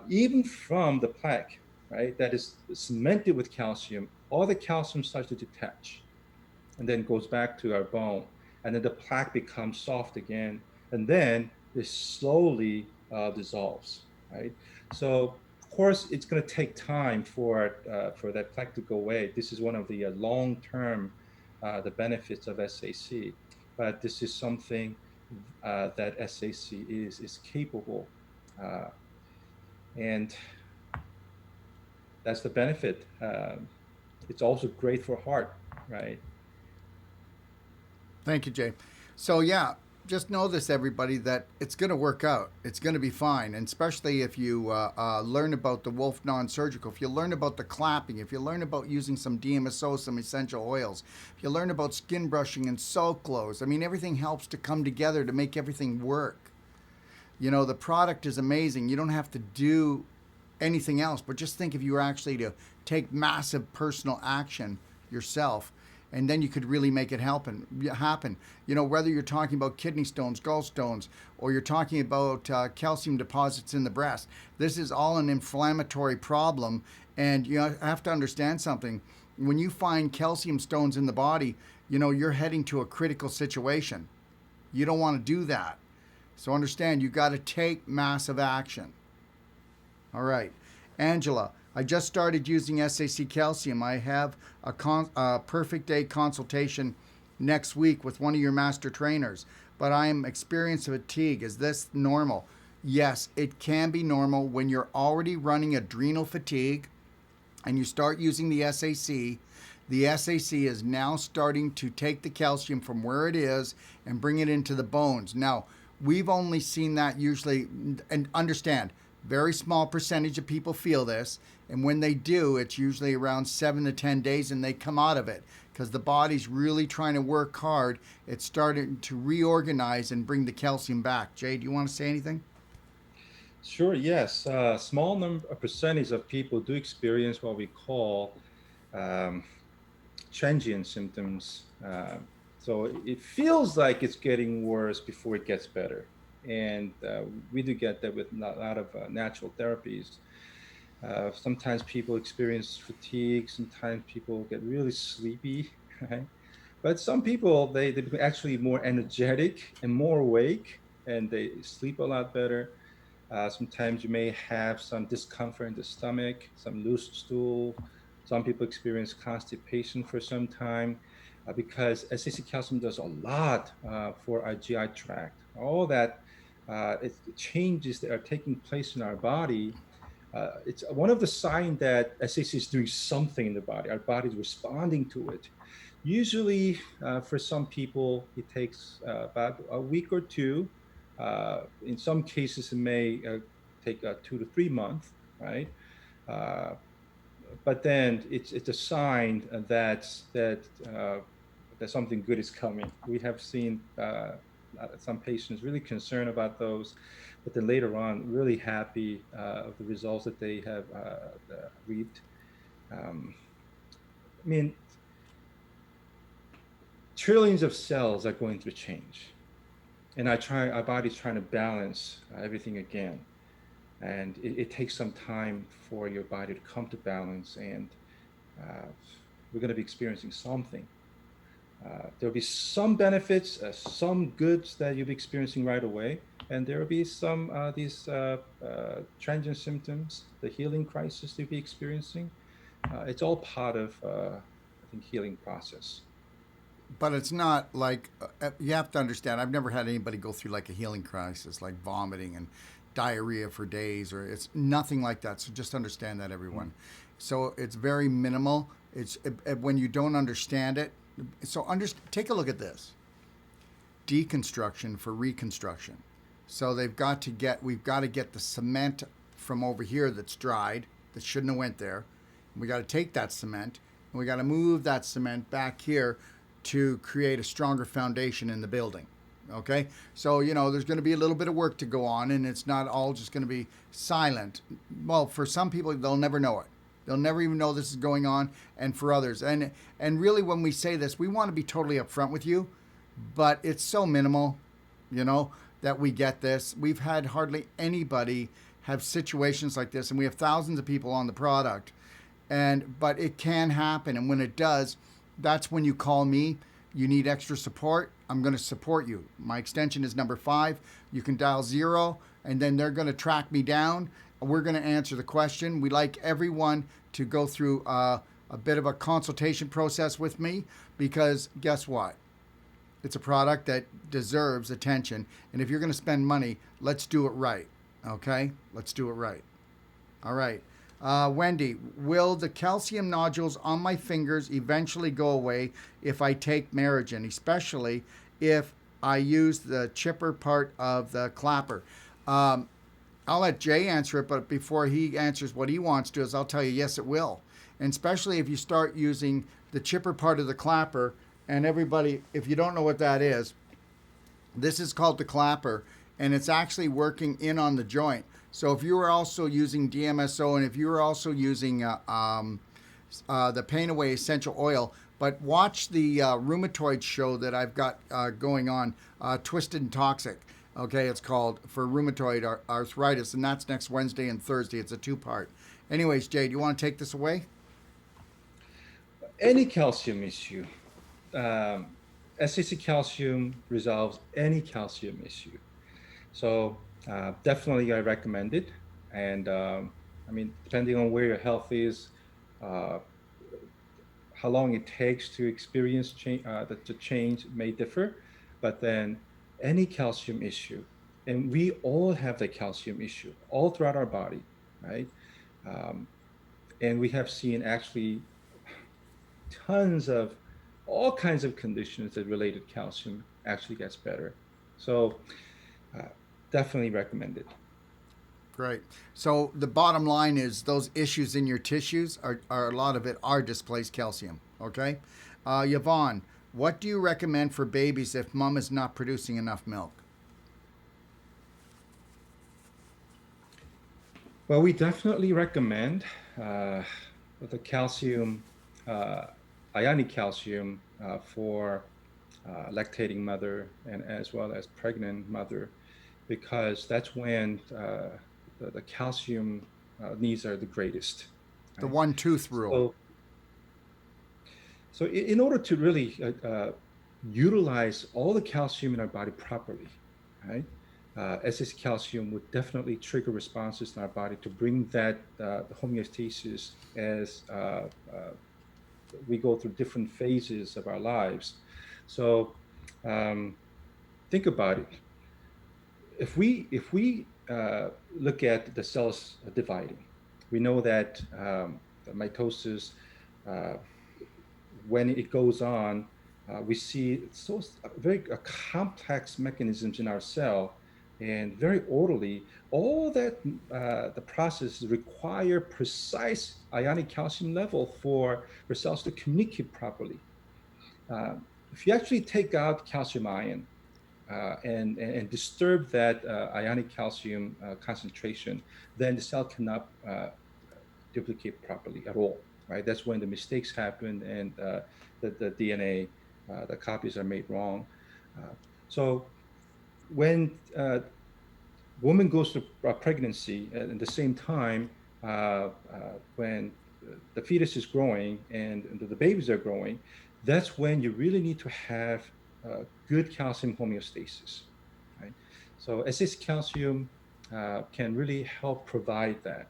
even from the plaque, right, that is cemented with calcium, all the calcium starts to detach and then goes back to our bone. And then the plaque becomes soft again. And then it slowly dissolves, right? So of course, it's going to take time for that plaque to go away. This is one of the long-term the benefits of SAC, but this is something that SAC is capable, uh, and that's the benefit. It's also great for heart, right? Thank you, Jay. So yeah, just know this, everybody, that it's going to work out. It's going to be fine, and especially if you learn about the Wolfe non-surgical, if you learn about the clapping, if you learn about using some DMSO, some essential oils, if you learn about skin brushing and soak glows. I mean, everything helps to come together to make everything work. You know, the product is amazing. You don't have to do anything else, but just think if you were actually to take massive personal action yourself, and then you could really make it happen. You know, whether you're talking about kidney stones, gallstones, or you're talking about calcium deposits in the breast, this is all an inflammatory problem. And you have to understand something. When you find calcium stones in the body, you know, you're heading to a critical situation. You don't want to do that. So understand, you got to take massive action. All right. Angela, I just started using SAC calcium. I have a perfect day consultation next week with one of your master trainers, but I am experiencing fatigue. Is this normal? Yes, it can be normal when you're already running adrenal fatigue and you start using the SAC. The SAC is now starting to take the calcium from where it is and bring it into the bones. Now, we've only seen that usually, and understand, very small percentage of people feel this, and when they do, it's usually around 7 to 10 days and they come out of it because the body's really trying to work hard. It's starting to reorganize and bring the calcium back. Jay, do you want to say anything? Sure, yes. Small number, a percentage of people do experience what we call um, transient symptoms. So it feels like it's getting worse before it gets better. And we do get that with a lot of natural therapies. Sometimes people experience fatigue. Sometimes people get really sleepy, right? But some people, they become actually more energetic and more awake, and they sleep a lot better. Sometimes you may have some discomfort in the stomach, some loose stool. Some people experience constipation for some time because SAC calcium does a lot for our GI tract. All that changes that are taking place in our body. It's one of the signs that SAC is doing something in the body. Our body is responding to it. Usually, for some people, it takes about a week or two. In some cases, it may take 2 to 3 months, right? Uh, but then it's a sign that something good is coming. We have seen some patients really concerned about those, but then later on, really happy of the results that they have reaped. Um, I mean, trillions of cells are going through change, and our body's trying to balance everything again, and it takes some time for your body to come to balance. And we're going to be experiencing something. There'll be some benefits, some goods that you'll be experiencing right away, and there will be some these transient symptoms, the healing crisis you'll be experiencing. It's all part of, I think, healing process. But it's not like you have to understand. I've never had anybody go through like a healing crisis, like vomiting and diarrhea for days, or it's nothing like that. So just understand that, Mm. everyone. So it's very minimal. When you don't understand it. So take a look at this deconstruction for reconstruction. So we've got to get the cement from over here that's dried that shouldn't have went there. We got to take that cement and we got to move that cement back here to create a stronger foundation in the building. Okay, so there's going to be a little bit of work to go on, and it's not all just going to be silent. Well, for some people, they'll never know it. They'll never even know this is going on, and for others, and really, when we say this, we want to be totally upfront with you, but it's so minimal, you know, that we get this. We've had hardly anybody have situations like this, and we have thousands of people on the product, but it can happen, and when it does, that's when you call me. You need extra support, I'm going to support you. My extension is number 5. You can dial 0, and then they're going to track me down. We're going to answer the question. We like everyone to go through a bit of a consultation process with me, because guess what? It's a product that deserves attention. And if you're going to spend money, let's do it right. Okay? Let's do it right. All right. Wendy, will the calcium nodules on my fingers eventually go away if I take Maragen, especially if I use the chipper part of the clapper? I'll let Jay answer it, but before he answers what he wants to, is I'll tell you, yes, it will. And especially if you start using the chipper part of the clapper, and everybody, if you don't know what that is, this is called the clapper, and it's actually working in on the joint. So if you were also using DMSO, and if you were also using the Pain Away essential oil, but watch the rheumatoid show that I've got going on, Twisted and Toxic. Okay, it's called, for rheumatoid arthritis, and that's next Wednesday and Thursday. It's a 2-part. Anyways, Jay, do you want to take this away? Any calcium issue, SCC calcium resolves any calcium issue. So definitely I recommend it. And I mean, depending on where your health is, uh, how long it takes to experience the change may differ. But then any calcium issue, and we all have the calcium issue all throughout our body, right? Um, and we have seen actually tons of all kinds of conditions that related calcium actually gets better. So uh, definitely recommend it. Great. So the bottom line is those issues in your tissues are a lot of it are displaced calcium. Okay. Yvonne, what do you recommend for babies if mom is not producing enough milk? Well, we definitely recommend uh, the calcium, uh, ionic calcium for lactating mother and as well as pregnant mother, because that's when the calcium needs are the greatest, The right? one tooth rule. So, so in order to really utilize all the calcium in our body properly, right? Excess calcium would definitely trigger responses in our body to bring that the homeostasis as we go through different phases of our lives. So um, think about it. If we look at the cells dividing, we know that the mitosis, uh, when it goes on, we see so very complex mechanisms in our cell, and very orderly. All that the process require precise ionic calcium level for cells to communicate properly. Uh, if you actually take out calcium ion and disturb that ionic calcium concentration, then the cell cannot duplicate properly at all, right? That's when the mistakes happen and the DNA, the copies are made wrong. Uh, so when woman goes through pregnancy at the same time, when the fetus is growing and the babies are growing, that's when you really need to have good calcium homeostasis, right? So excess calcium can really help provide that.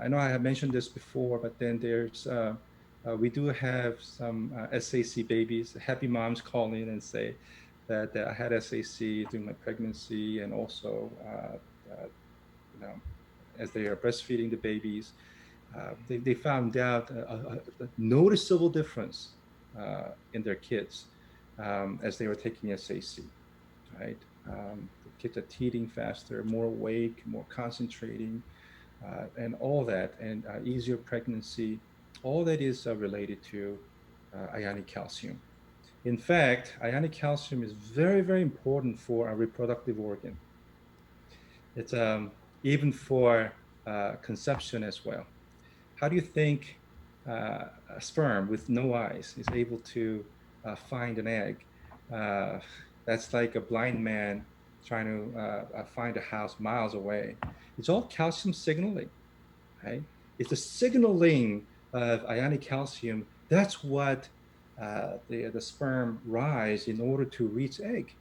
I know I have mentioned this before, but then we do have some SAC babies. Happy moms call in and say that I had SAC during my pregnancy, and also, you know, as they are breastfeeding the babies, they found out a noticeable difference in their kids as they were taking SAC, right? The kids are teething faster, more awake, more concentrating, and all that, and easier pregnancy. All that is related to ionic calcium. In fact, ionic calcium is very, very important for our reproductive organ. It's even for conception as well. How do you think a sperm with no eyes is able to find an egg? Uh, that's like a blind man trying to find a house miles away. It's all calcium signaling, right? It's the signaling of ionic calcium. That's what the sperm rise in order to reach egg.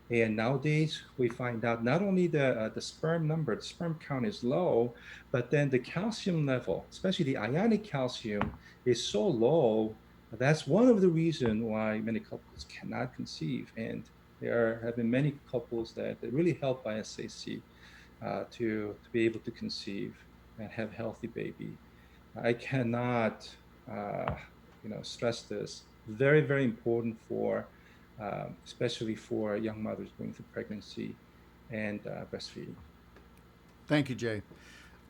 And nowadays, we find out not only the sperm number, the sperm count is low, but then the calcium level, especially the ionic calcium, is so low. That's one of the reasons why many couples cannot conceive. And there have been many couples that really helped by SAC to be able to conceive and have healthy baby. I cannot, uh, stress this. Very, very important for especially for young mothers going through pregnancy and breastfeeding. Thank you, Jay.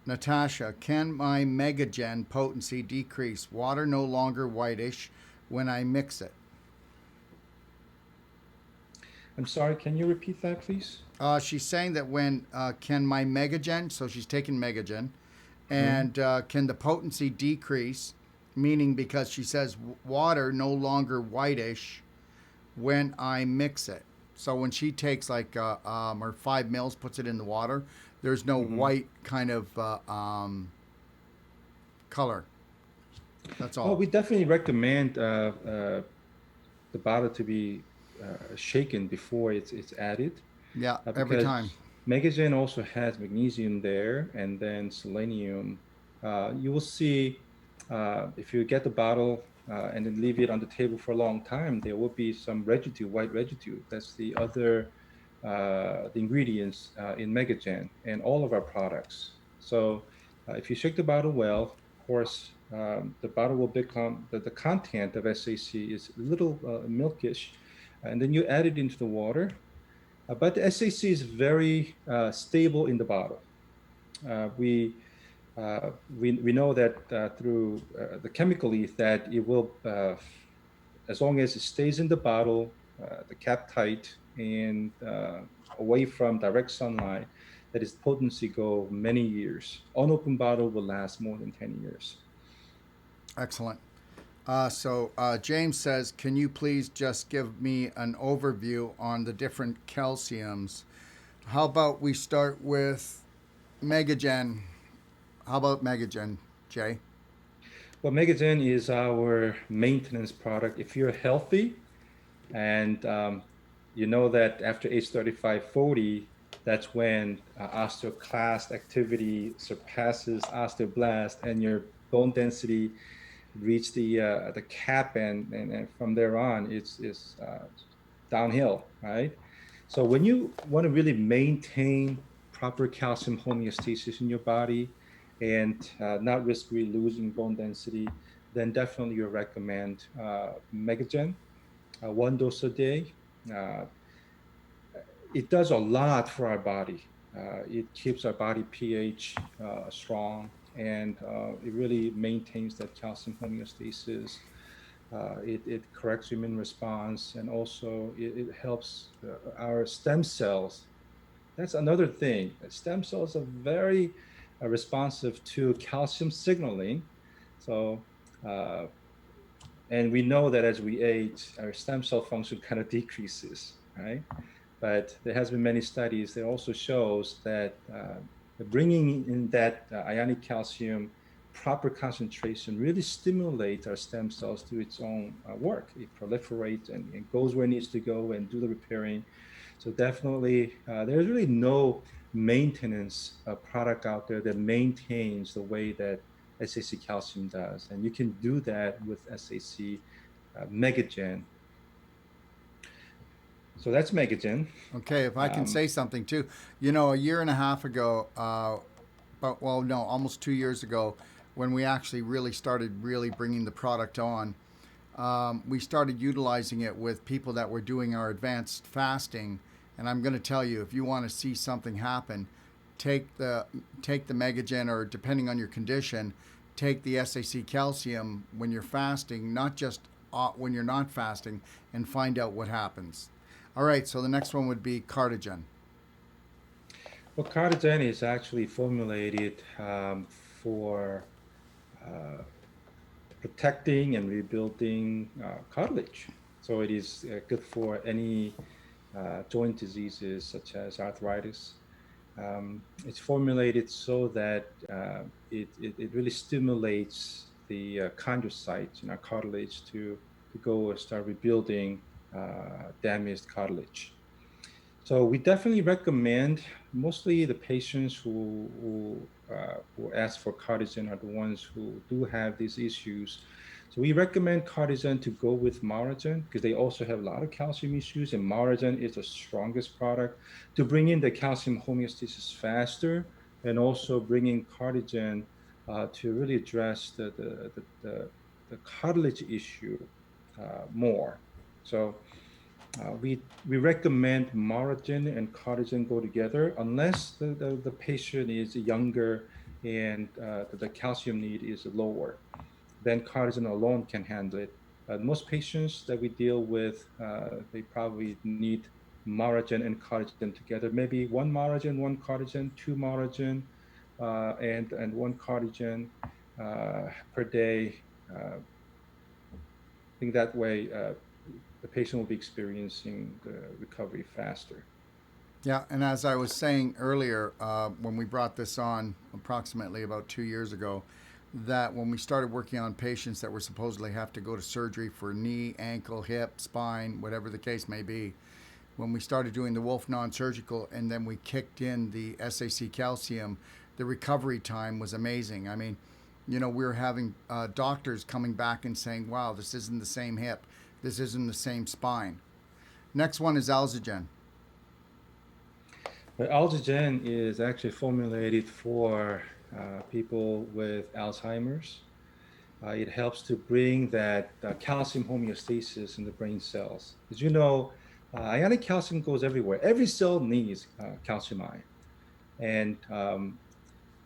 Natasha, can my Megagen potency decrease? Water no longer whitish when I mix it. I'm sorry, can you repeat that, please? She's saying that when can my Megagen, so she's taking Megagen, and can the potency decrease? Meaning because she says water no longer whitish when I mix it. So when she takes like or 5 mils, puts it in the water, there's no white kind of color. That's all. Oh, we definitely recommend the bottle to be shaken before it's added. Yeah, every time. Megagen also has magnesium there, and then selenium. You will see if you get the bottle and then leave it on the table for a long time, there will be some residue, white residue. That's the other the ingredients in Megagen and all of our products. So if you shake the bottle well, of course, the bottle will become the content of SAC is a little milkish, and then you add it into the water. But the SAC is very stable in the bottle. We know that through the chemically that it will, as long as it stays in the bottle, the cap tight and away from direct sunlight, that its potency go many years. Unopened bottle will last more than 10 years. Excellent. So James says, can you please just give me an overview on the different calciums? How about we start with Megagen? How about Megagen, Jay? Well, Megagen is our maintenance product. If you're healthy and you know that after age 35, 40, that's when osteoclast activity surpasses osteoblast and your bone density reach the cap, and from there on it's downhill, right? So when you want to really maintain proper calcium homeostasis in your body and not risk really losing bone density, then definitely you recommend Megagen, 1 dose a day. Uh, it does a lot for our body. It keeps our body pH strong, and it really maintains that calcium homeostasis. It corrects immune response, and also it helps our stem cells. That's another thing. Stem cells are very responsive to calcium signaling. So, and we know that as we age, our stem cell function kind of decreases, right? But there has been many studies that also shows that bringing in that ionic calcium proper concentration really stimulates our stem cells to its own work. It proliferates and goes where it needs to go and do the repairing. So definitely, there's really no maintenance product out there that maintains the way that SAC calcium does. And you can do that with SAC Megagen. So that's Megagen. Okay, if I can say something too, you know, a year and a half ago, almost 2 years ago, when we actually really started bringing the product on, we started utilizing it with people that were doing our advanced fasting. And I'm going to tell you, if you want to see something happen, take the Megagen, or depending on your condition, take the SAC calcium when you're fasting, not just when you're not fasting, and find out what happens. All right, so the next one would be Cartigen. Well, Cartigen is actually formulated for protecting and rebuilding cartilage. So it is good for any joint diseases such as arthritis. It's formulated so that it really stimulates the chondrocytes in our cartilage to go and start rebuilding damaged cartilage. So we definitely recommend, mostly the patients who ask for Cartigen are the ones who do have these issues. So we recommend Cartigen to go with Maragen because they also have a lot of calcium issues, and Maragen is the strongest product to bring in the calcium homeostasis faster, and also bringing Cartigen to really address the cartilage issue more. So we recommend Maragen and Cartigen go together unless the patient is younger and the calcium need is lower. Then Cartigen alone can handle it. Most patients that we deal with, they probably need Maragen and Cartigen together. Maybe one Maragen, one Cartigen, two Maragen, and one Cartigen per day. I think that way the patient will be experiencing the recovery faster. Yeah, and as I was saying earlier, when we brought this on approximately about 2 years ago, that when we started working on patients that were supposedly have to go to surgery for knee, ankle, hip, spine, whatever the case may be, when we started doing the Wolfe non-surgical and then we kicked in the SAC calcium, the recovery time was amazing. I mean, you know, we were having doctors coming back and saying, wow, this isn't the same hip. This isn't the same spine. Next one is Alzigen. But Alzigen is actually formulated for people with Alzheimer's. It helps to bring that calcium homeostasis in the brain cells. As you know, ionic calcium goes everywhere. Every cell needs calcium ion. And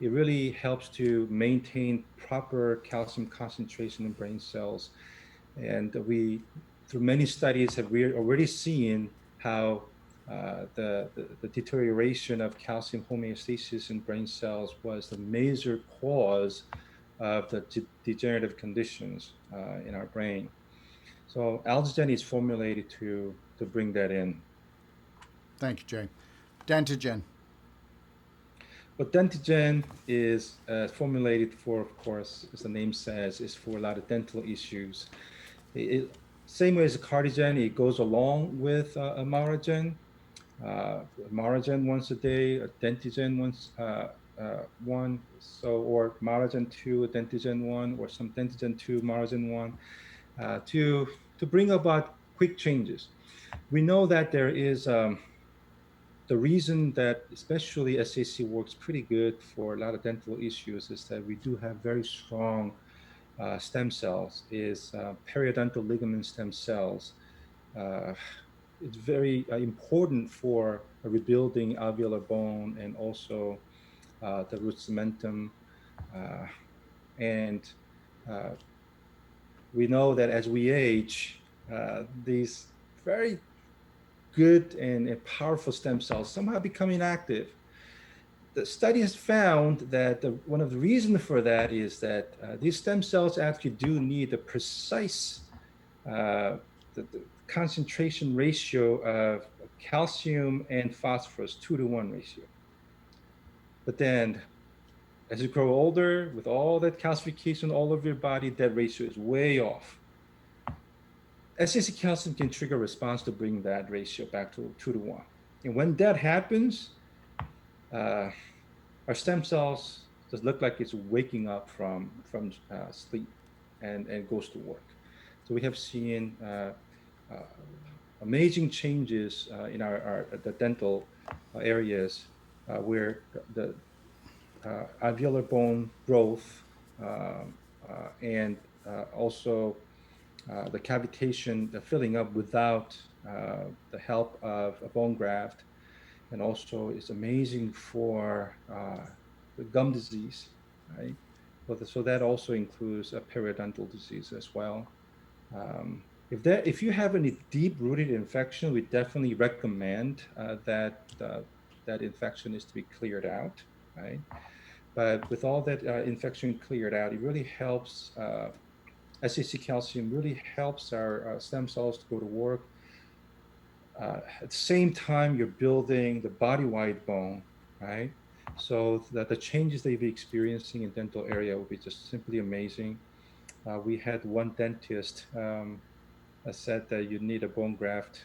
it really helps to maintain proper calcium concentration in brain cells. And we, through many studies, have already seen how the deterioration of calcium homeostasis in brain cells was the major cause of the degenerative conditions in our brain. So Alzigen is formulated to bring that in. Thank you, Jay. Dentigen. But Dentigen is formulated for, of course, as the name says, is for a lot of dental issues. Same way as Cartigen, it goes along with a Maragen. Maragen once a day, a Dentigen once one, so or Maragen 2, a Dentigen 1, or some Dentigen 2, Maragen 1, to bring about quick changes. We know that there is the reason that especially SAC works pretty good for a lot of dental issues is that we do have very strong stem cells, is periodontal ligament stem cells. It's very important for rebuilding alveolar bone and also the root cementum. And we know that as we age, these very good and powerful stem cells somehow become inactive. The study has found that one of the reasons for that is that these stem cells actually do need a precise the concentration ratio of calcium and phosphorus 2-to-1 ratio. But then as you grow older, with all that calcification all over your body, that ratio is way off. SAC calcium can trigger a response to bring that ratio back to 2 to 1. And when that happens, our stem cells just look like it's waking up from sleep and goes to work. So we have seen amazing changes in the dental areas where the alveolar bone growth and also the cavitation, the filling up without the help of a bone graft, and also it's amazing for the gum disease, right? So that also includes a periodontal disease as well. If you have any deep-rooted infection, we definitely recommend that infection is to be cleared out, right? But with all that infection cleared out, it really helps. SAC calcium really helps our stem cells to go to work. At the same time, you're building the body-wide bone, right? So that the changes that you'll be experiencing in dental area will be just simply amazing. We had one dentist said that you need a bone graft,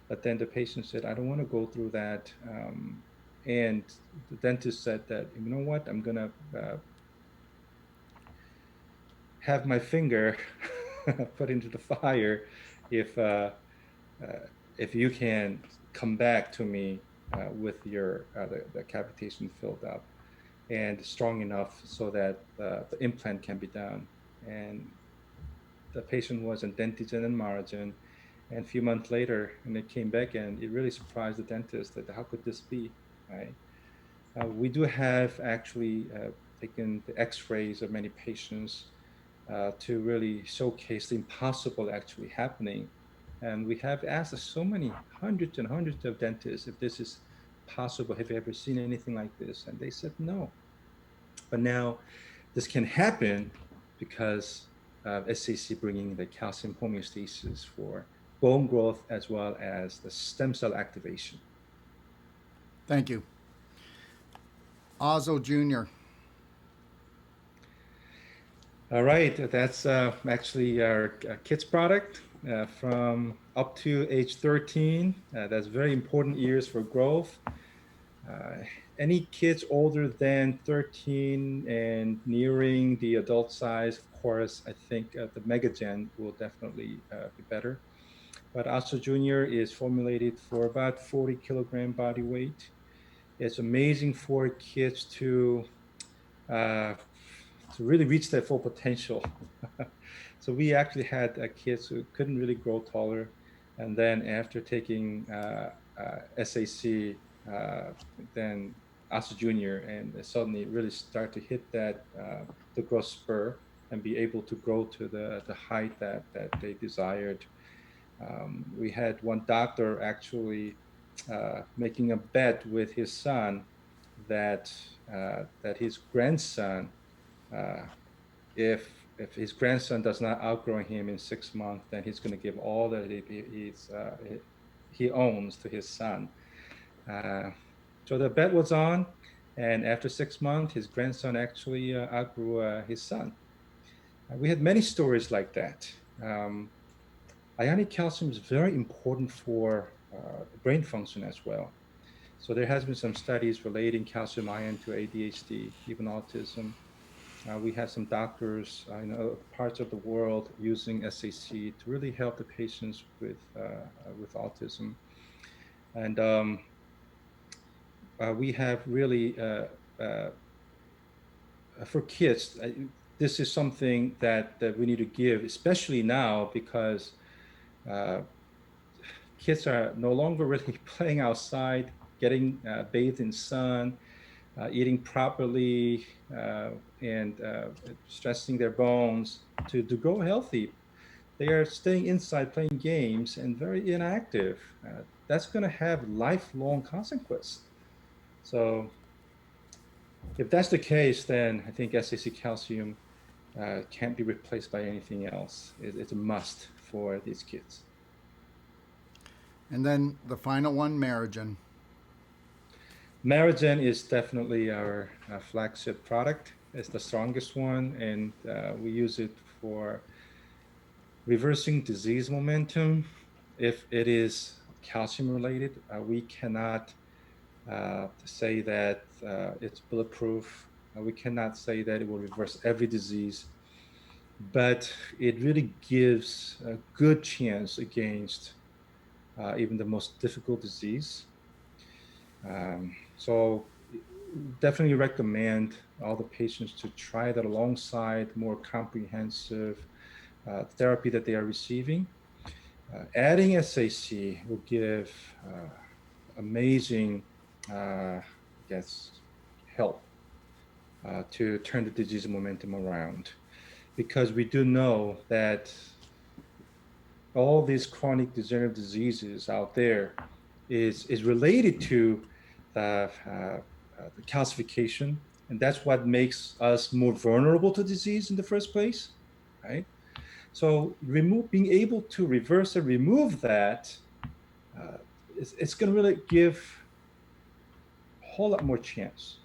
but then the patient said, "I don't want to go through that." And the dentist said that, "You know what? I'm gonna have my finger put into the fire if uh, if you can come back to me with your the cavitation filled up and strong enough so that the implant can be done." And the patient was on Dentigen and Maragen, and a few months later, and it came back, and it really surprised the dentist that how could this be, right? We do have actually taken the X-rays of many patients to really showcase the impossible actually happening. And we have asked so many hundreds and hundreds of dentists if this is possible. Have you ever seen anything like this? And they said no. But now this can happen because of SAC bringing the calcium homeostasis for bone growth as well as the stem cell activation. Thank you. Osso Jr. All right, that's actually our kids product from up to age 13. That's very important years for growth. Any kids older than 13 and nearing the adult size, of course, I think the Megagen will definitely be better. But Osso Jr. is formulated for about 40 kilogram body weight. It's amazing for kids uh, to really reach their full potential. So we actually had kids who couldn't really grow taller, and then after taking SAC, then Osso Jr. and suddenly really start to hit that the growth spur and be able to grow to the height that they desired. We had one doctor actually making a bet with his son that that his grandson, uh, if his grandson does not outgrow him in 6 months, then he's going to give all that he owns to his son. Uh, so the bet was on, and after 6 months, his grandson actually outgrew his son. We had many stories like that. Ionic calcium is very important for brain function as well. So there has been some studies relating calcium ion to ADHD, even autism. We have some doctors in other parts of the world using SAC to really help the patients with autism. And we have really, for kids, this is something that we need to give, especially now because uh, kids are no longer really playing outside, getting bathed in sun, eating properly, and stressing their bones to grow healthy. They are staying inside playing games and very inactive. That's going to have lifelong consequence. So if that's the case, then I think SAC calcium can't be replaced by anything else. It's a must for these kids. And then the final one, Maragen. Maragen is definitely our flagship product. It's the strongest one, and we use it for reversing disease momentum. If it is calcium related, we cannot say that it's bulletproof. We cannot say that it will reverse every disease, but it really gives a good chance against even the most difficult disease. So definitely recommend all the patients to try that alongside more comprehensive therapy that they are receiving. Adding SAC will give amazing, I guess, help to turn the disease momentum around, because we do know that all these chronic degenerative diseases out there is related to the calcification, and that's what makes us more vulnerable to disease in the first place, right? So being able to reverse and remove that, it's going to really give a whole lot more chance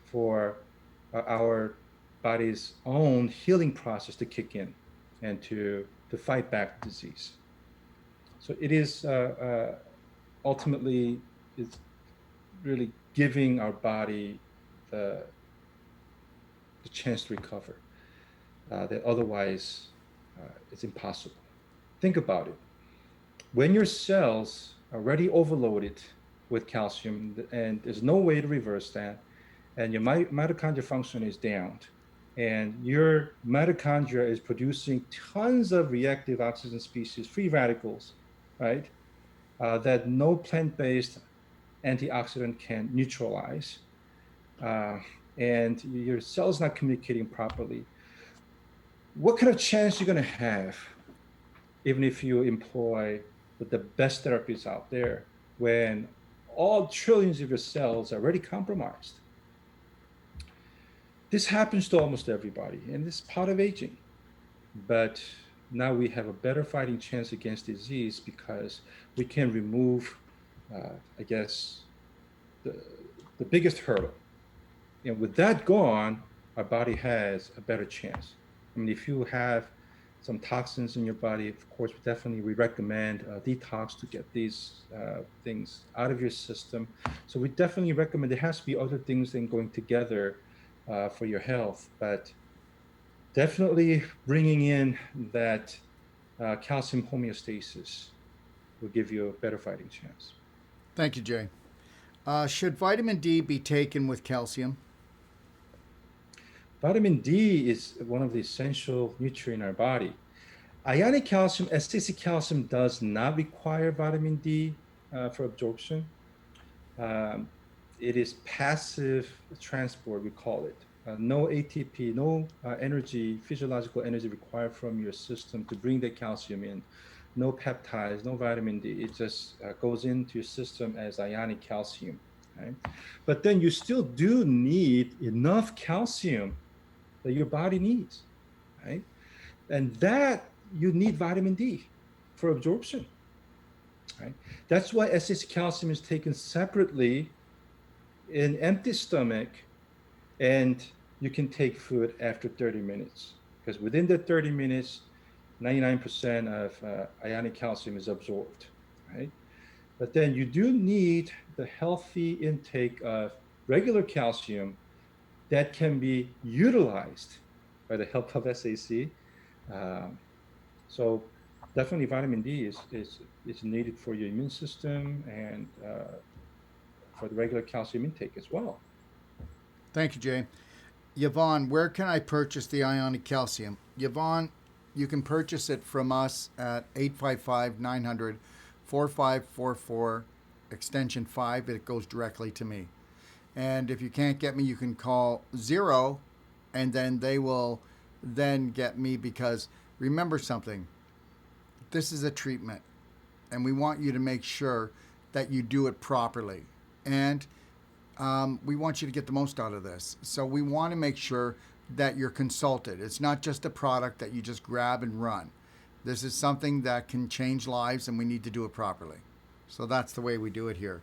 for our body's own healing process to kick in and to fight back disease. So it is ultimately, it's really giving our body the chance to recover that otherwise it's impossible. Think about it. When your cells are already overloaded with calcium and there's no way to reverse that, and your mitochondrial function is down, and your mitochondria is producing tons of reactive oxygen species, free radicals, right? That no plant-based antioxidant can neutralize, and your cell's not communicating properly. What kind of chance you're going to have, even if you employ the best therapies out there, when all trillions of your cells are already compromised? This happens to almost everybody, and it's part of aging. But now we have a better fighting chance against disease because we can remove, I guess, the biggest hurdle. And with that gone, our body has a better chance. I mean, if you have some toxins in your body, of course, we recommend detox to get these things out of your system. So we definitely recommend, there has to be other things than going together for your health, but definitely bringing in that calcium homeostasis will give you a better fighting chance. Thank you, Jay. Should vitamin D be taken with calcium? Vitamin D is one of the essential nutrients in our body. Ionic calcium, SAC calcium, does not require vitamin D for absorption. It is passive transport, we call it. No ATP, no physiological energy required from your system to bring the calcium in. No peptides, no vitamin D. It just goes into your system as ionic calcium. Right? But then you still do need enough calcium that your body needs, right? And that you need vitamin D for absorption, right? That's why SAC calcium is taken separately in empty stomach, and you can take food after 30 minutes, because within the 30 minutes, 99% of ionic calcium is absorbed, right? But then you do need the healthy intake of regular calcium that can be utilized by the help of SAC. So definitely vitamin D is needed for your immune system and for the regular calcium intake as well. Thank you, Jay. Yvonne, where can I purchase the ionic calcium? Yvonne, you can purchase it from us at 855-900-4544, extension 5. It goes directly to me. And if you can't get me, you can call 0, and then they will then get me, because remember something. This is a treatment, and we want you to make sure that you do it properly. And we want you to get the most out of this. So we want to make sure that you're consulted. It's not just a product that you just grab and run. This is something that can change lives, and we need to do it properly. So that's the way we do it here.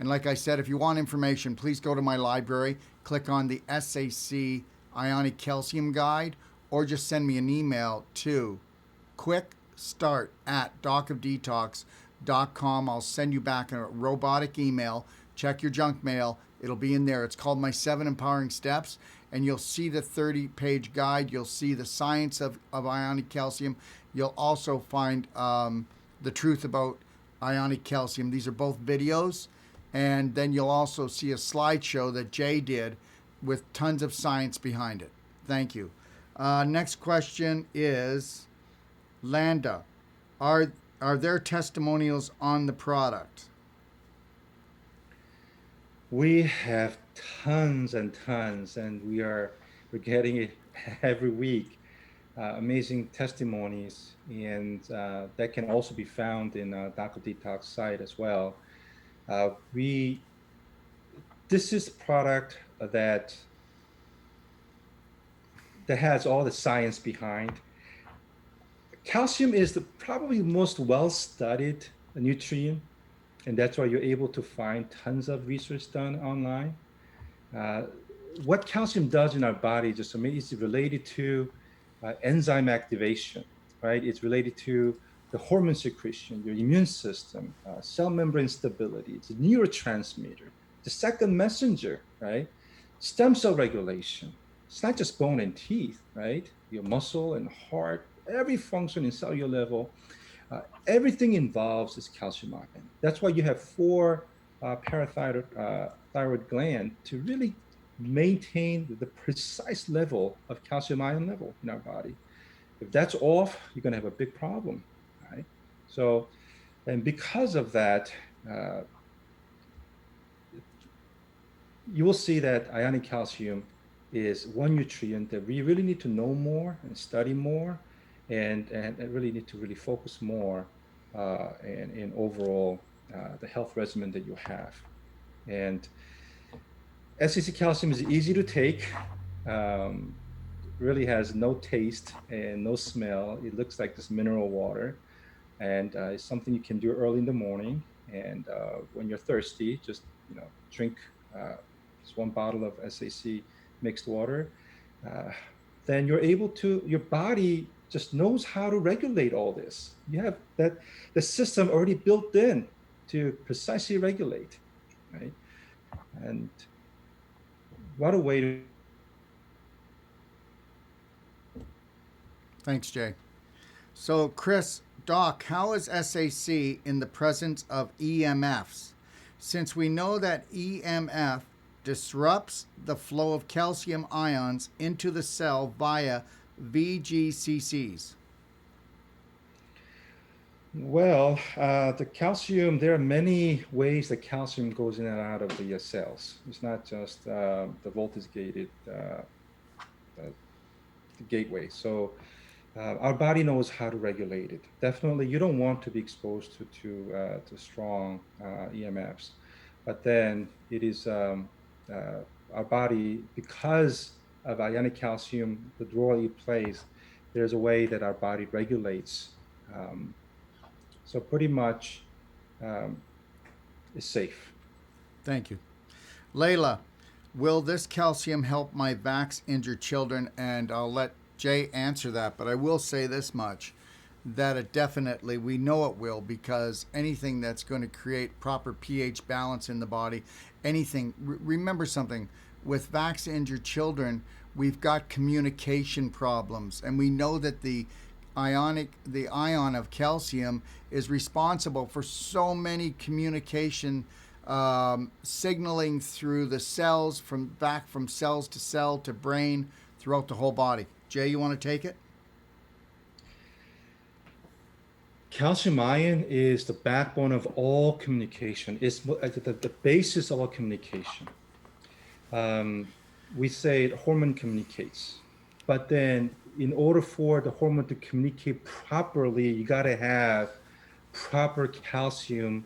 And like I said, if you want information, please go to my library, click on the SAC Ionic Calcium Guide, or just send me an email to quickstart@docofdetox.com. I'll send you back a robotic email. Check your junk mail. It'll be in there. It's called My 7 Empowering Steps, and you'll see the 30-page guide. You'll see the science of ionic calcium. You'll also find the truth about ionic calcium. These are both videos, and then you'll also see a slideshow that Jay did with tons of science behind it. Thank you. Next question is, Landa, are there testimonials on the product? We have tons and tons, and we're getting it every week. Amazing testimonies, and that can also be found in Doc of Detox site as well. This is a product that has all the science behind. Calcium is probably the most well-studied nutrient, and that's why you're able to find tons of research done online. What calcium does in our body is related to enzyme activation, right? It's related to the hormone secretion, your immune system, cell membrane stability. It's a neurotransmitter, the second messenger, right? Stem cell regulation. It's not just bone and teeth, right? Your muscle and heart, every function in cellular level, everything involves is calcium ion. That's why you have 4 parathyroid glands to really maintain the precise level of calcium ion level in our body. If that's off, you're going to have a big problem, right? So, and because of that, you will see that ionic calcium is one nutrient that we really need to know more and study more, and really need to really focus more in overall the health regimen that you have. And SAC calcium is easy to take, really has no taste and no smell. It looks like this mineral water, and it's something you can do early in the morning. And when you're thirsty, just drink just 1 bottle of SAC mixed water. Then you're able to, your body just knows how to regulate all this. You have the system already built in to precisely regulate, right? And what a way to... Thanks, Jay. So, Chris, Doc, how is SAC in the presence of EMFs? Since we know that EMF disrupts the flow of calcium ions into the cell via VGCCs. Well, the calcium, there are many ways that calcium goes in and out of the cells. It's not just the voltage gated the gateway. So our body knows how to regulate it. Definitely, you don't want to be exposed to strong EMFs. But then it is our body, because of ionic calcium, the role it plays, there's a way that our body regulates. So pretty much is safe. Thank you. Layla, will this calcium help my vax-injured children? And I'll let Jay answer that, but I will say this much, that it definitely, we know it will, because anything that's going to create proper pH balance in the body, anything, remember something, with vax-injured children, we've got communication problems, and we know that the ion of calcium is responsible for so many communication signaling through the cells, from cells to cell to brain, throughout the whole body. Jay, you want to take it? Calcium ion is the backbone of all communication. It's the basis of all communication. We say hormone communicates, but then in order for the hormone to communicate properly, you got to have proper calcium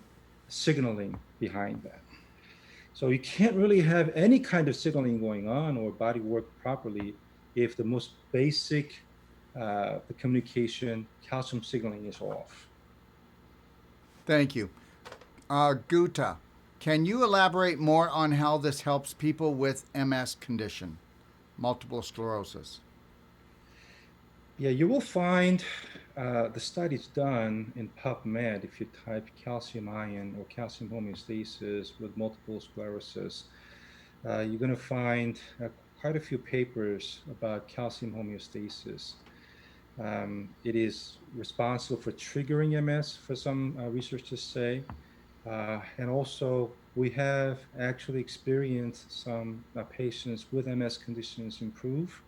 signaling behind that. So you can't really have any kind of signaling going on or body work properly if the most basic the communication, calcium signaling is off. Thank you. Guta, Can you elaborate more on how this helps people with MS condition, multiple sclerosis? Yeah, you will find the studies done in PubMed if you type calcium ion or calcium homeostasis with multiple sclerosis. You're going to find quite a few papers about calcium homeostasis. It is responsible for triggering MS, for some researchers say. And also, we have actually experienced some patients with MS conditions improve.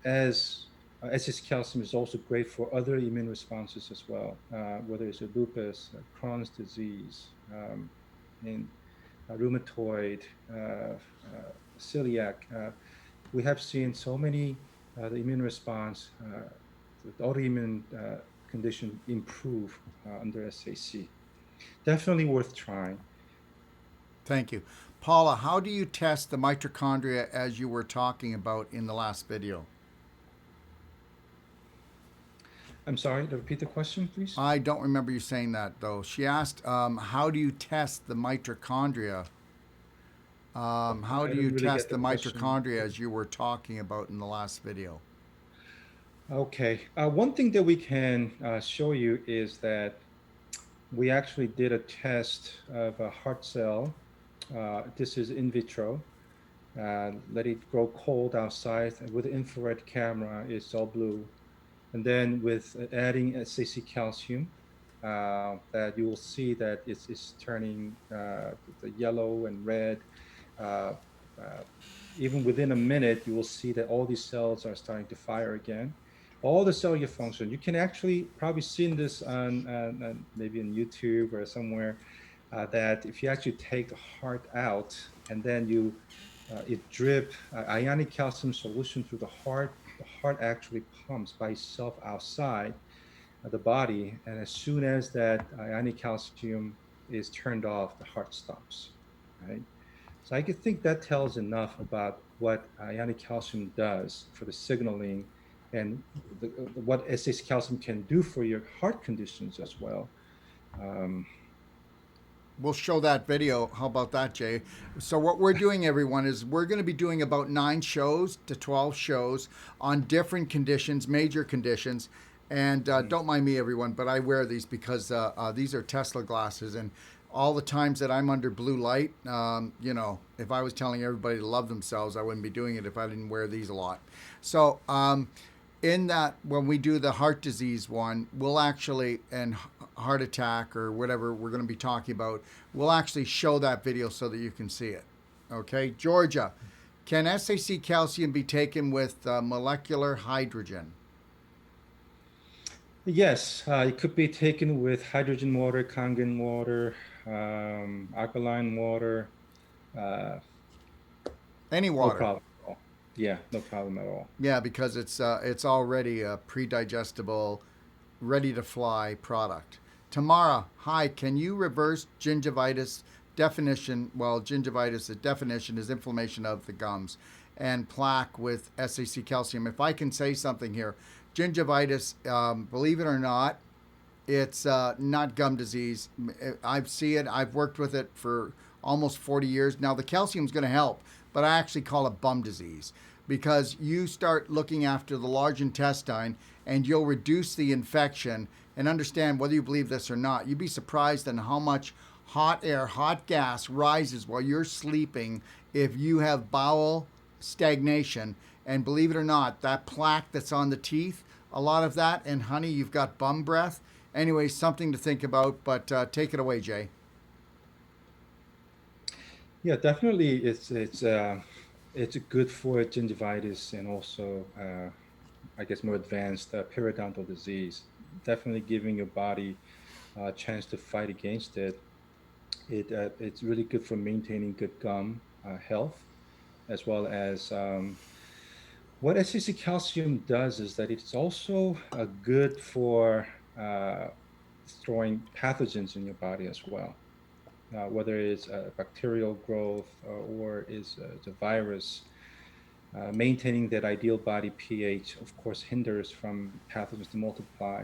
As Excess calcium is also great for other immune responses as well, whether it's a lupus, Crohn's disease, and rheumatoid, celiac. We have seen so many the immune response, the autoimmune condition improve under SAC. Definitely worth trying. Thank you. Paula, how do you test the mitochondria as you were talking about in the last video? I'm sorry, to repeat the question, please. I don't remember you saying that, though. She asked, how do you test the mitochondria? How I do you didn't really test get the the question. mitochondria as you were talking about in the last video? Okay. One thing that we can show you is that we actually did a test of a heart cell. This is in vitro. Let it grow cold outside with an infrared camera. It's all blue. And then with adding SAC calcium, that you will see that it's turning the yellow and red. Uh, uh, Even within a minute, you will see that all these cells are starting to fire again. All the cellular function. You can actually probably seen this on maybe on YouTube or somewhere, that if you actually take the heart out and then you it drip ionic calcium solution through the heart actually pumps by itself outside the body, and as soon as that ionic calcium is turned off, the heart stops, right? So I could think that tells enough about what ionic calcium does for the signaling and what SH calcium can do for your heart conditions as well. Um, We'll show that video. How about that, Jay? So what we're doing, everyone, is we're going to be doing about 9 shows to 12 shows on different conditions, major conditions. And don't mind me, everyone, but I wear these because these are Tesla glasses. And all the times that I'm under blue light, if I was telling everybody to love themselves, I wouldn't be doing it if I didn't wear these a lot. So in that, when we do the heart disease one, we'll actually, and heart attack or whatever we're going to be talking about, we'll actually show that video so that you can see it. Okay, Georgia, can SAC calcium be taken with molecular hydrogen? yes, it could be taken with hydrogen water, Kangen water, alkaline water. Uh, Any no water? problem at all. Yeah, no problem at all. Yeah, because it's already a pre-digestible, ready to fly product. Tamara, hi, can you reverse gingivitis definition? Well, gingivitis, the definition is inflammation of the gums, and plaque with SAC calcium. If I can say something here, gingivitis, believe it or not, it's not gum disease. I see it. I've worked with it for almost 40 years. Now, the calcium's going to help, but I actually call it bum disease because you start looking after the large intestine and you'll reduce the infection and understand whether you believe this or not. You'd be surprised on how much hot air, hot gas rises while you're sleeping if you have bowel stagnation. And believe it or not, that plaque that's on the teeth, a lot of that, and honey, you've got bum breath. Anyway, something to think about, but take it away, Jay. Yeah, definitely. It's good for gingivitis and also, I guess, more advanced periodontal disease. Definitely giving your body a chance to fight against it. It's really good for maintaining good gum health, as well as what SCC calcium does is that it's also good for destroying pathogens in your body as well. Whether it's bacterial growth or is the virus, maintaining that ideal body pH, of course, hinders from pathogens to multiply.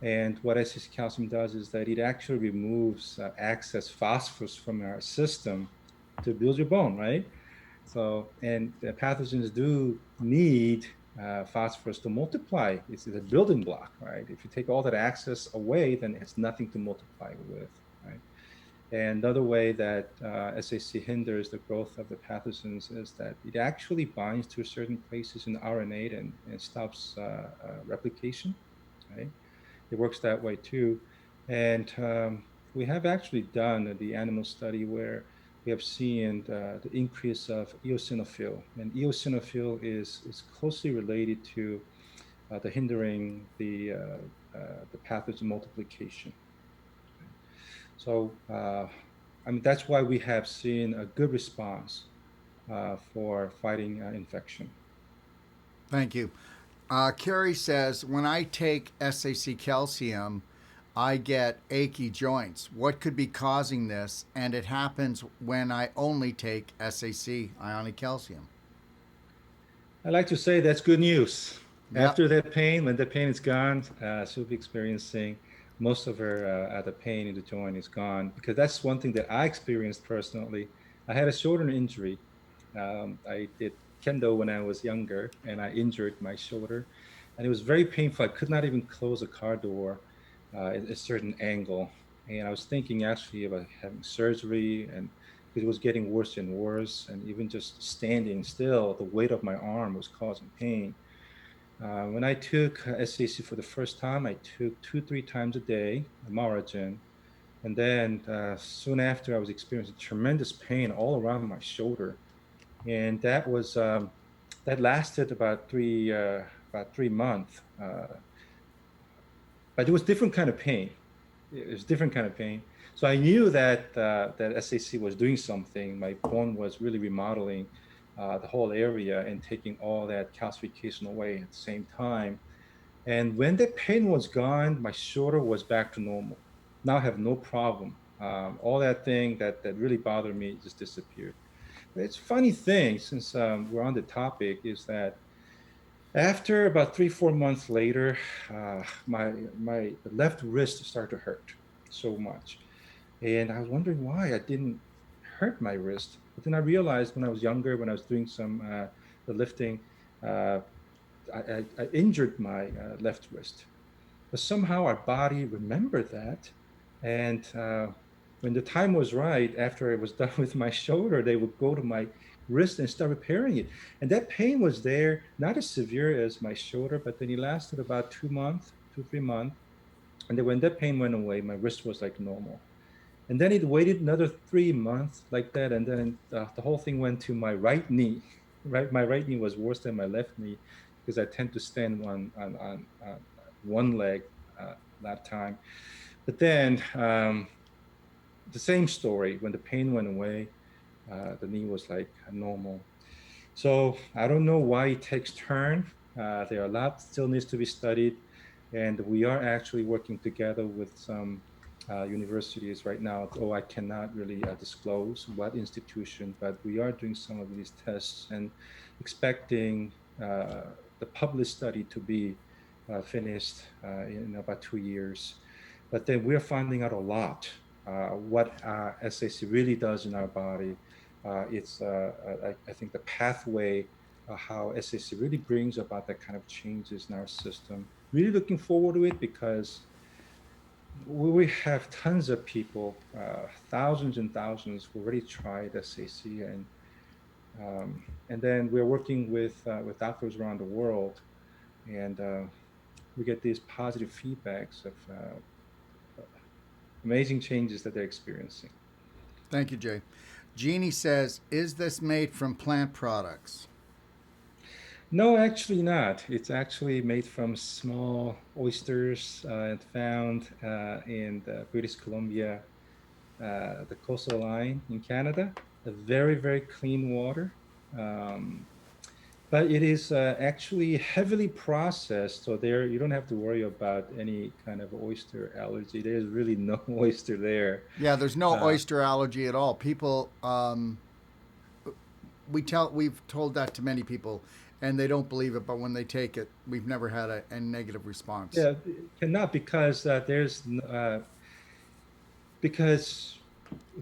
And what SAC calcium does is that it actually removes excess phosphorus from our system to build your bone, right? So, and the pathogens do need phosphorus to multiply. It's a building block, right? If you take all that excess away, then it has nothing to multiply with, right? And another way that SAC hinders the growth of the pathogens is that it actually binds to certain places in the RNA and stops replication, right? It works that way too. And we have actually done the animal study where we have seen the increase of eosinophil. And eosinophil is closely related to the hindering the pathogen multiplication. So, I mean, that's why we have seen a good response for fighting infection. Thank you. Carrie says, when I take SAC calcium, I get achy joints. What could be causing this? And it happens when I only take SAC ionic calcium. I like to say that's good news. Yep. After that pain, when the pain is gone, she'll be experiencing most of her the pain in the joint is gone, because that's one thing that I experienced personally. I had a shoulder injury. I did kendo when I was younger, and I injured my shoulder, and it was very painful. I could not even close a car door at a certain angle, and I was thinking actually about having surgery, and it was getting worse and worse, and even just standing still, the weight of my arm was causing pain. When I took SAC for the first time, I took 2, 3 times a day, Maragen, and then soon after, I was experiencing tremendous pain all around my shoulder, and that lasted about 3 months. But it was different kind of pain. It was different kind of pain. So I knew that that SAC was doing something. My bone was really remodeling the whole area and taking all that calcification away at the same time. And when the pain was gone, my shoulder was back to normal. Now I have no problem. All that thing that really bothered me just disappeared. But it's a funny thing, since we're on the topic, is that after about 3, 4 months later, my left wrist started to hurt so much, and I was wondering why I didn't hurt my wrist. But then I realized when I was younger, when I was doing some the lifting, uh, I injured my left wrist. But somehow our body remembered that, and when the time was right, after I was done with my shoulder, they would go to my wrist and start repairing it. And that pain was there, not as severe as my shoulder, but then it lasted about 2 months, 2, 3 months. And then when that pain went away, my wrist was like normal. And then it waited another 3 months like that, and then the whole thing went to my right knee. Right, my right knee was worse than my left knee because I tend to stand on one leg that time. But then the same story. When the pain went away, the knee was like normal. So I don't know why it takes turn. There are a lot still needs to be studied, and we are actually working together with some universities right now. Though I cannot really disclose what institution, but we are doing some of these tests and expecting the published study to be finished in about 2 years. But then we're finding out a lot what SAC really does in our body. I think the pathway, how SAC really brings about that kind of changes in our system. Really looking forward to it, because we have tons of people, thousands and thousands, who already tried SAC, and then we're working with doctors around the world, and we get these positive feedbacks of amazing changes that they're experiencing. Thank you, Jay. Jeannie says, is this made from plant products? No, actually not. It's actually made from small oysters and found in the British Columbia, the coastal line in Canada. A very, very clean water. Um, but it is actually heavily processed, so there you don't have to worry about any kind of oyster allergy. There's really no oyster there. Yeah, there's no Uh, oyster allergy at all. People, we've told that to many people. and they don't believe it, but when they take it, we've never had a negative response. Yeah, it cannot because because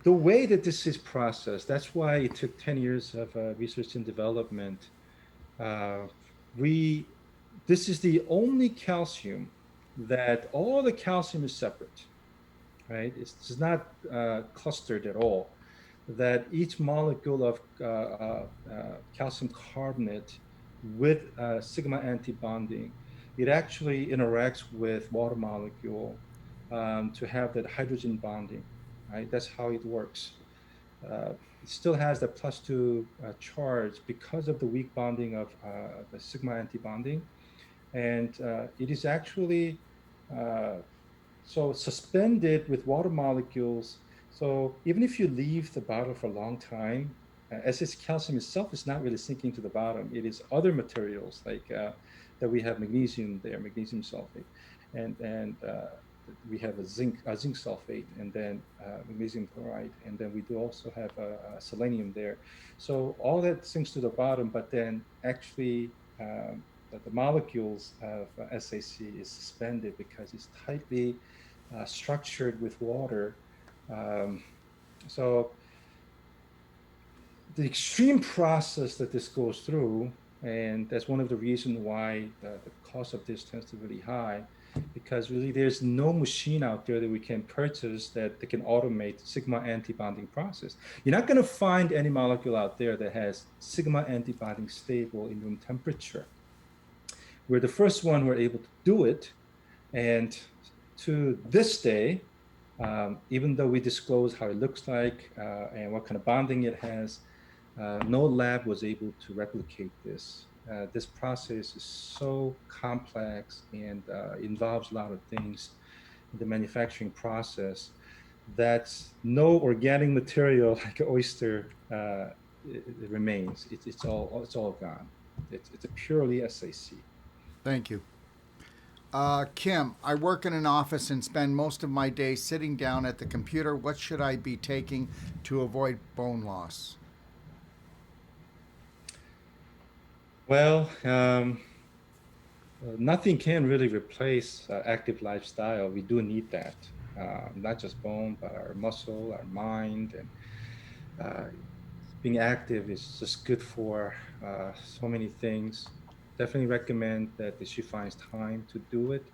the way that this is processed, that's why it took 10 years of research and development. Uh, we This is the only calcium that all the calcium is separate, right? It's not clustered at all. That each molecule of calcium carbonate with sigma antibonding, it actually interacts with water molecule to have that hydrogen bonding, right? That's how it works. It still has the +2 charge because of the weak bonding of the sigma antibonding, and it is actually uh, so suspended with water molecules. So even if you leave the bottle for a long time, as its calcium itself is not really sinking to the bottom, it is other materials like that we have magnesium there, magnesium sulfate, and we have a zinc sulfate, and then magnesium chloride, and then we do also have selenium there. So all that sinks to the bottom, but then actually the molecules of SAC is suspended because it's tightly structured with water. Um, so the extreme process that this goes through, and that's one of the reasons why the cost of this tends to be really high, because really there's no machine out there that we can purchase that can automate sigma antibonding process. You're not going to find any molecule out there that has sigma antibonding stable in room temperature. We're the first one who are able to do it, and to this day, even though we disclose how it looks like and what kind of bonding it has, no lab was able to replicate this. This process is so complex and involves a lot of things in the manufacturing process that no organic material like an oyster it remains. It's all gone. It's a purely SAC. Thank you. Kim, I work in an office and spend most of my day sitting down at the computer. What should I be taking to avoid bone loss? Well, nothing can really replace active lifestyle. We do need that, not just bone, but our muscle, our mind, and uh, being active is just good for so many things. Definitely recommend that she finds time to do it.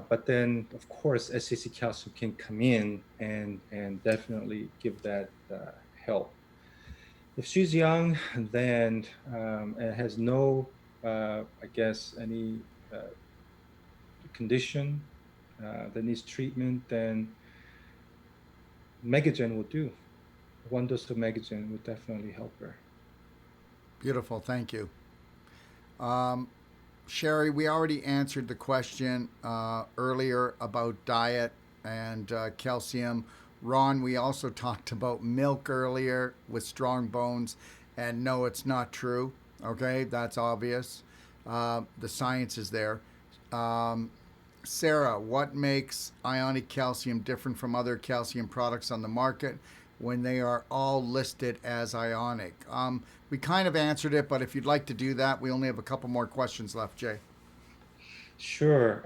But then, of course, SCC calcium can come in and definitely give that help. If she's young, then and has no, I guess, any condition that needs treatment, then Megagen will do. One dose of Megagen would definitely help her. Beautiful. Thank you. Sherry, we already answered the question earlier about diet and calcium. Ron, we also talked about milk earlier with strong bones, and no, it's not true. Okay, that's obvious. The science is there. Um, Sarah, what makes ionic calcium different from other calcium products on the market when they are all listed as ionic? We kind of answered it, but if you'd like to do that, we only have a couple more questions left, Jay. Sure.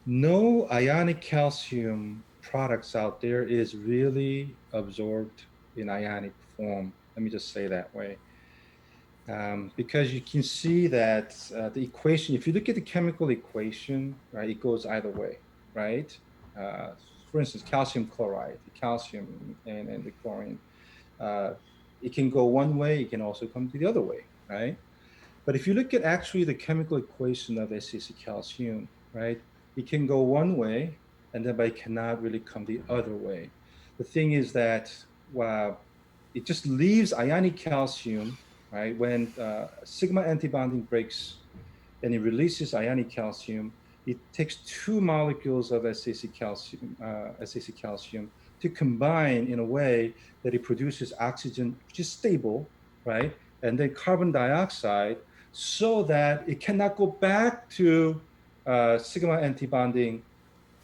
No ionic calcium products out there is really absorbed in ionic form. Let me just say that way. Because you can see that the equation, if you look at the chemical equation, right, it goes either way, right? Uh, for instance, calcium chloride, the calcium and the chlorine, uh, it can go one way, it can also come to the other way, right? But if you look at actually the chemical equation of SAC calcium, right, it can go one way, and then but it cannot really come the other way. The thing is that it just leaves ionic calcium, right? When sigma antibonding breaks and it releases ionic calcium, it takes two molecules of SAC calcium to combine in a way that it produces oxygen, which is stable, right? And then carbon dioxide, so that it cannot go back to sigma antibonding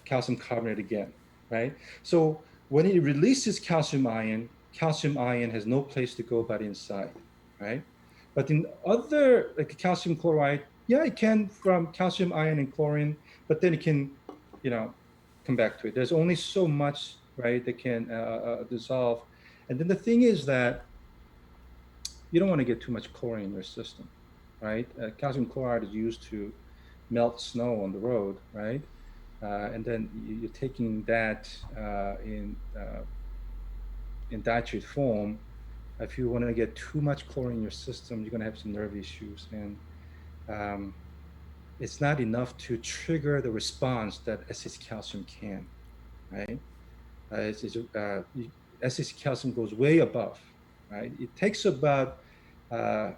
calcium carbonate again, right? So when it releases calcium ion has no place to go but inside, right? But in other, like calcium chloride, yeah, it can from calcium ion and chlorine, but then it can, you know, come back to it. There's only so much, right, that can dissolve. And then the thing is that you don't want to get too much chlorine in your system, right? Calcium chloride is used to melt snow on the road, right? And then you're taking that in dietary form. If you want to get too much chlorine in your system, you're going to have some nerve issues, and um, it's not enough to trigger the response that SAC calcium can, right? SAC calcium goes way above, right? It takes about uh,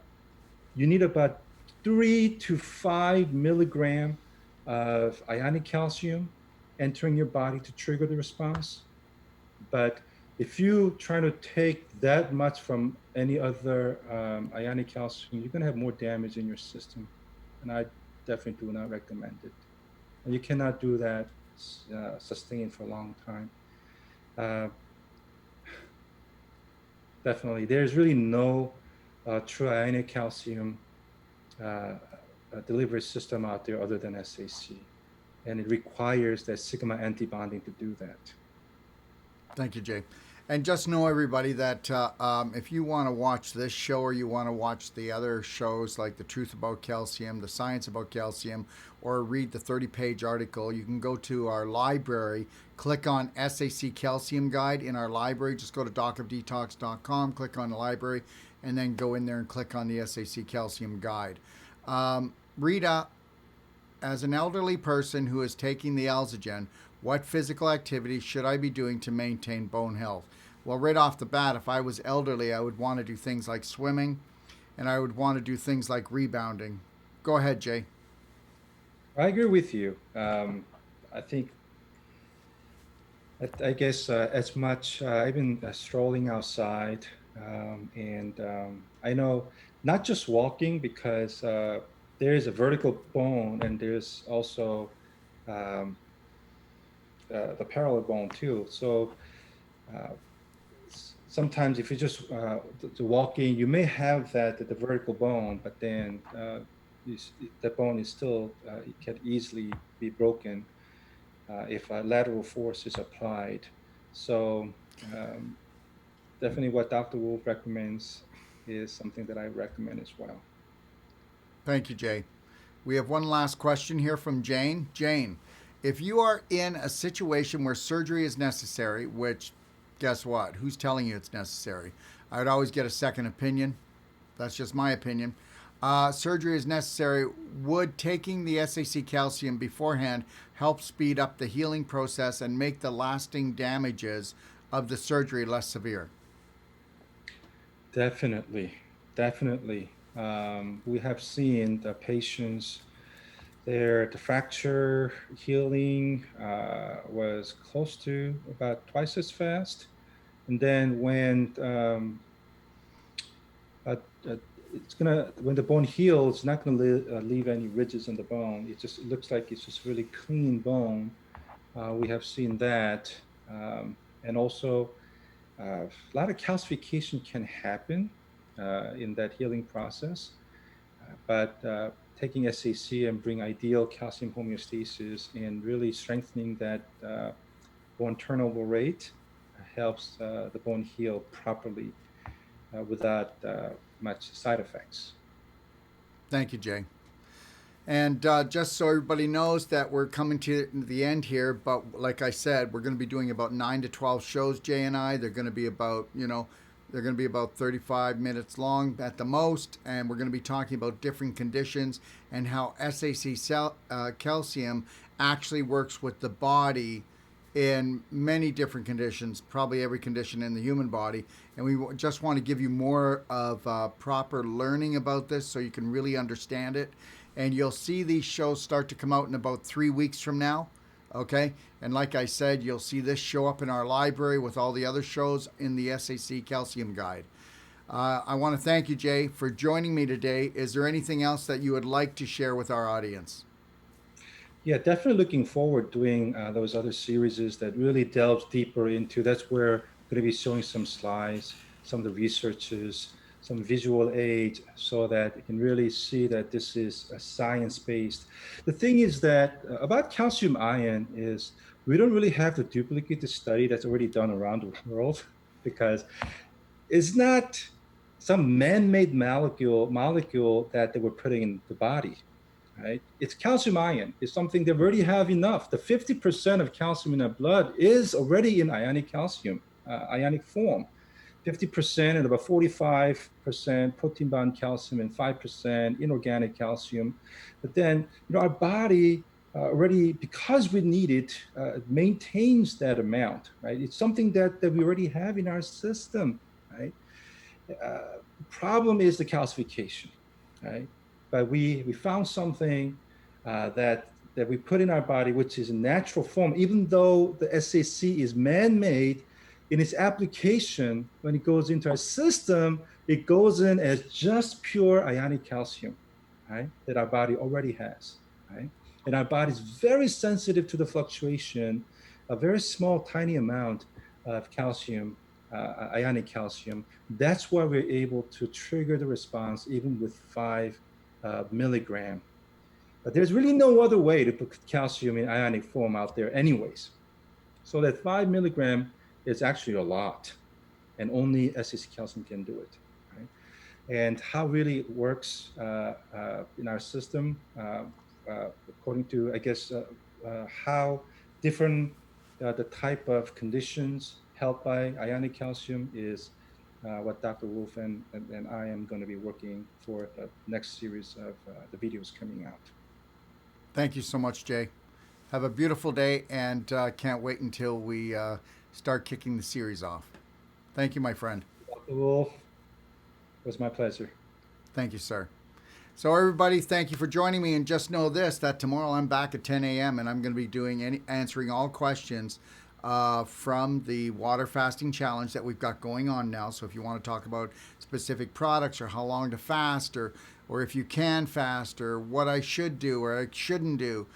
you need about 3 to 5 milligram of ionic calcium entering your body to trigger the response. But if you try to take that much from any other ionic calcium, you're going to have more damage in your system. And I definitely do not recommend it. And you cannot do that sustained for a long time. Uh, Definitely. There's really no true ionic calcium uh, delivery system out there other than SAC. And it requires that sigma antibonding to do that. Thank you, Jay. And just know, everybody, that if you want to watch this show or you want to watch the other shows like The Truth About Calcium, The Science About Calcium, or read the 30-page article, you can go to our library, click on SAC Calcium Guide in our library. Just go to docofdetox.com, click on the library, and then go in there and click on the SAC Calcium Guide. Rita, as an elderly person who is taking the Alzigen, what physical activity should I be doing to maintain bone health? Well, right off the bat, if I was elderly, I would want to do things like swimming, and I would want to do things like rebounding. Go ahead, Jay. I agree with you. I think, I guess, as much, I've been strolling outside, and I know not just walking, because there is a vertical bone and there's also um, the parallel bone too. So uh, sometimes if you just walking, you may have that the vertical bone, but then you, that bone is still it can easily be broken if lateral force is applied. So um, definitely, what Dr. Wolfe recommends is something that I recommend as well. Thank you, Jay. We have one last question here from Jane. Jane, if you are in a situation where surgery is necessary, which, guess what? Who's telling you it's necessary? I would always get a second opinion. That's just my opinion. Surgery is necessary. Would taking the SAC calcium beforehand help speed up the healing process and make the lasting damages of the surgery less severe? Definitely, definitely. We have seen the patients there, the fracture healing was close to about twice as fast. And then uh, uh, when the bone heals, it's not gonna leave any ridges in the bone. It looks like it's just really clean bone. We have seen that, and also a lot of calcification can happen in that healing process. But taking SAC and bring ideal calcium homeostasis and really strengthening that bone turnover rate helps the bone heal properly without much side effects. Thank you, Jay. And just so everybody knows that we're coming to the end here, but like I said, we're going to be doing about 9 to 12 shows, Jay and I. They're going to be about, they're going to be about 35 minutes long at the most, and we're going to be talking about different conditions and how calcium actually works with the body in many different conditions, probably every condition in the human body. And we just want to give you more of proper learning about this so you can really understand it. And you'll see these shows start to come out in about 3 weeks from now. Okay. And like I said, you'll see this show up in our library with all the other shows in the SAC Calcium Guide. I want to thank you, Jay, for joining me today. Is there anything else that you would like to share with our audience? Yeah, definitely looking forward doing those other series that really delves deeper into. That's where I'm going to be showing some slides, some of the researches, some visual aids so that you can really see that this is a science-based. The thing is that about calcium ion is we don't really have to duplicate the study that's already done around the world because it's not some man-made molecule that they were putting in the body, right? It's calcium ion. It's something they already have enough. The 50% of calcium in our blood is already in ionic calcium, ionic form. 50% and about 45% protein bound calcium and 5% inorganic calcium. But then, our body already, because we need it, maintains that amount, right? It's something that we already have in our system, right? The problem is the calcification, right? But we found something that we put in our body, which is a natural form, even though the SAC is man-made. In its application, when it goes into our system, it goes in as just pure ionic calcium, right? That our body already has, right? And our body is very sensitive to the fluctuation, a very small, tiny amount of calcium, ionic calcium. That's why we're able to trigger the response even with 5 milligram. But there's really no other way to put calcium in ionic form out there anyways. So that 5 milligram is actually a lot, and only SAC calcium can do it, right? And how really it works in our system, according to, I guess, how different the type of conditions helped by ionic calcium is what Dr. Wolfe and I am going to be working for the next series of the videos coming out. Thank you so much, Jay. Have a beautiful day, and can't wait until we start kicking the series off. Thank you, my friend. Dr. Wolfe, it was my pleasure. Thank you, sir. So, everybody, thank you for joining me. And just know this, that tomorrow I'm back at 10 a.m. and I'm going to be answering all questions from the water fasting challenge that we've got going on now. So if you want to talk about specific products or how long to fast, or if you can fast, or what I should do or I shouldn't do,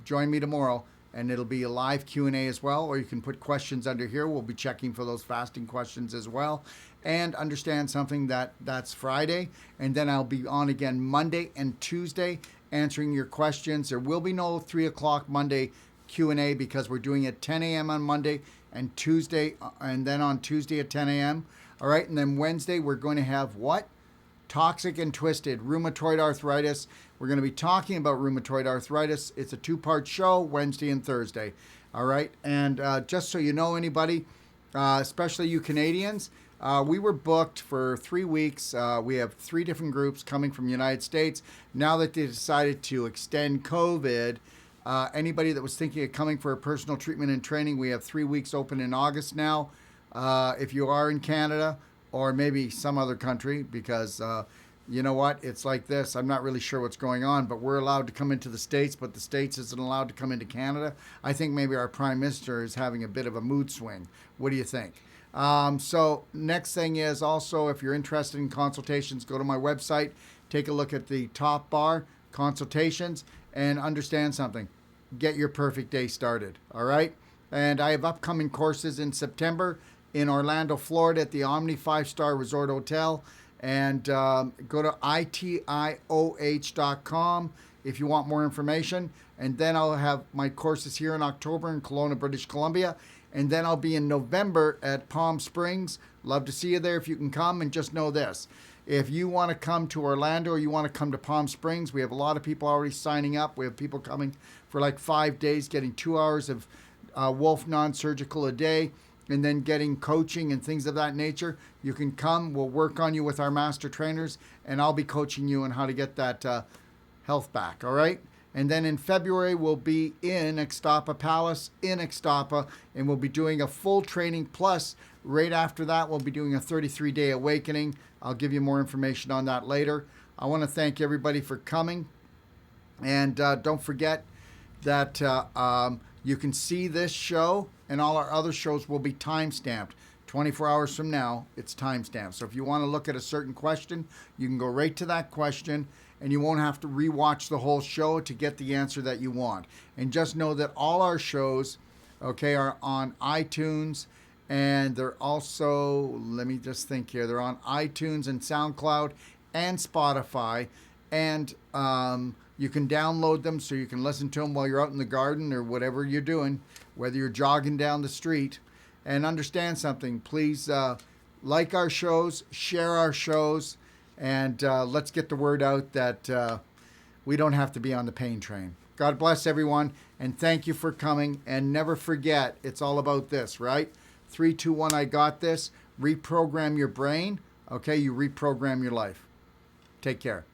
join me tomorrow, and it'll be a live Q&A as well, or you can put questions under here. We'll be checking for those fasting questions as well. And understand something, that's Friday, and then I'll be on again Monday and Tuesday answering your questions. There will be no 3 o'clock Monday Q&A because we're doing it 10 a.m. on Monday and Tuesday, and then on Tuesday at 10 a.m. All right, and then Wednesday we're going to have what? Toxic and Twisted, rheumatoid arthritis. We're going to be talking about rheumatoid arthritis. It's a 2-part show, Wednesday and Thursday. All right, and just so you know, anybody, especially you Canadians, we were booked for 3 weeks. We have 3 different groups coming from the United States. Now that they decided to extend COVID, anybody that was thinking of coming for a personal treatment and training, we have 3 weeks open in August now. If you are in Canada or maybe some other country, because you know what, it's like this. I'm not really sure what's going on, but we're allowed to come into the States, but the States isn't allowed to come into Canada. I think maybe our Prime Minister is having a bit of a mood swing. What do you think? So next thing is also, if you're interested in consultations, go to my website, take a look at the top bar, consultations, and understand something. Get your perfect day started, all right? And I have upcoming courses in September in Orlando, Florida at the Omni 5-Star Resort Hotel. And go to itioh.com if you want more information. And then I'll have my courses here in October in Kelowna, British Columbia. And then I'll be in November at Palm Springs. Love to see you there if you can come. And just know this, if you want to come to Orlando or you want to come to Palm Springs, we have a lot of people already signing up. We have people coming for like 5 days, getting 2 hours of Wolfe non-surgical a day, and then getting coaching and things of that nature. You can come. We'll work on you with our master trainers, and I'll be coaching you on how to get that health back, all right? And then in February, we'll be in Ixtapa Palace in Ixtapa, and we'll be doing a full training. Plus, right after that, we'll be doing a 33-day awakening. I'll give you more information on that later. I want to thank everybody for coming. And don't forget that you can see this show and all our other shows will be time-stamped. 24 hours from now, it's time-stamped. So if you want to look at a certain question, you can go right to that question, and you won't have to rewatch the whole show to get the answer that you want. And just know that all our shows, okay, are on iTunes And they're also, let me just think here, they're on iTunes and SoundCloud and Spotify. And you can download them so you can listen to them while you're out in the garden or whatever you're doing, whether you're jogging down the street. And understand something, please like our shows, share our shows, and let's get the word out that we don't have to be on the pain train. God bless everyone, and thank you for coming. And never forget, it's all about this, right? 3, 2, 1, I got this. Reprogram your brain. Okay, you reprogram your life. Take care.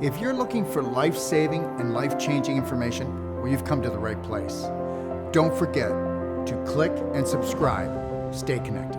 If you're looking for life-saving and life-changing information, well, you've come to the right place. Don't forget to click and subscribe. Stay connected.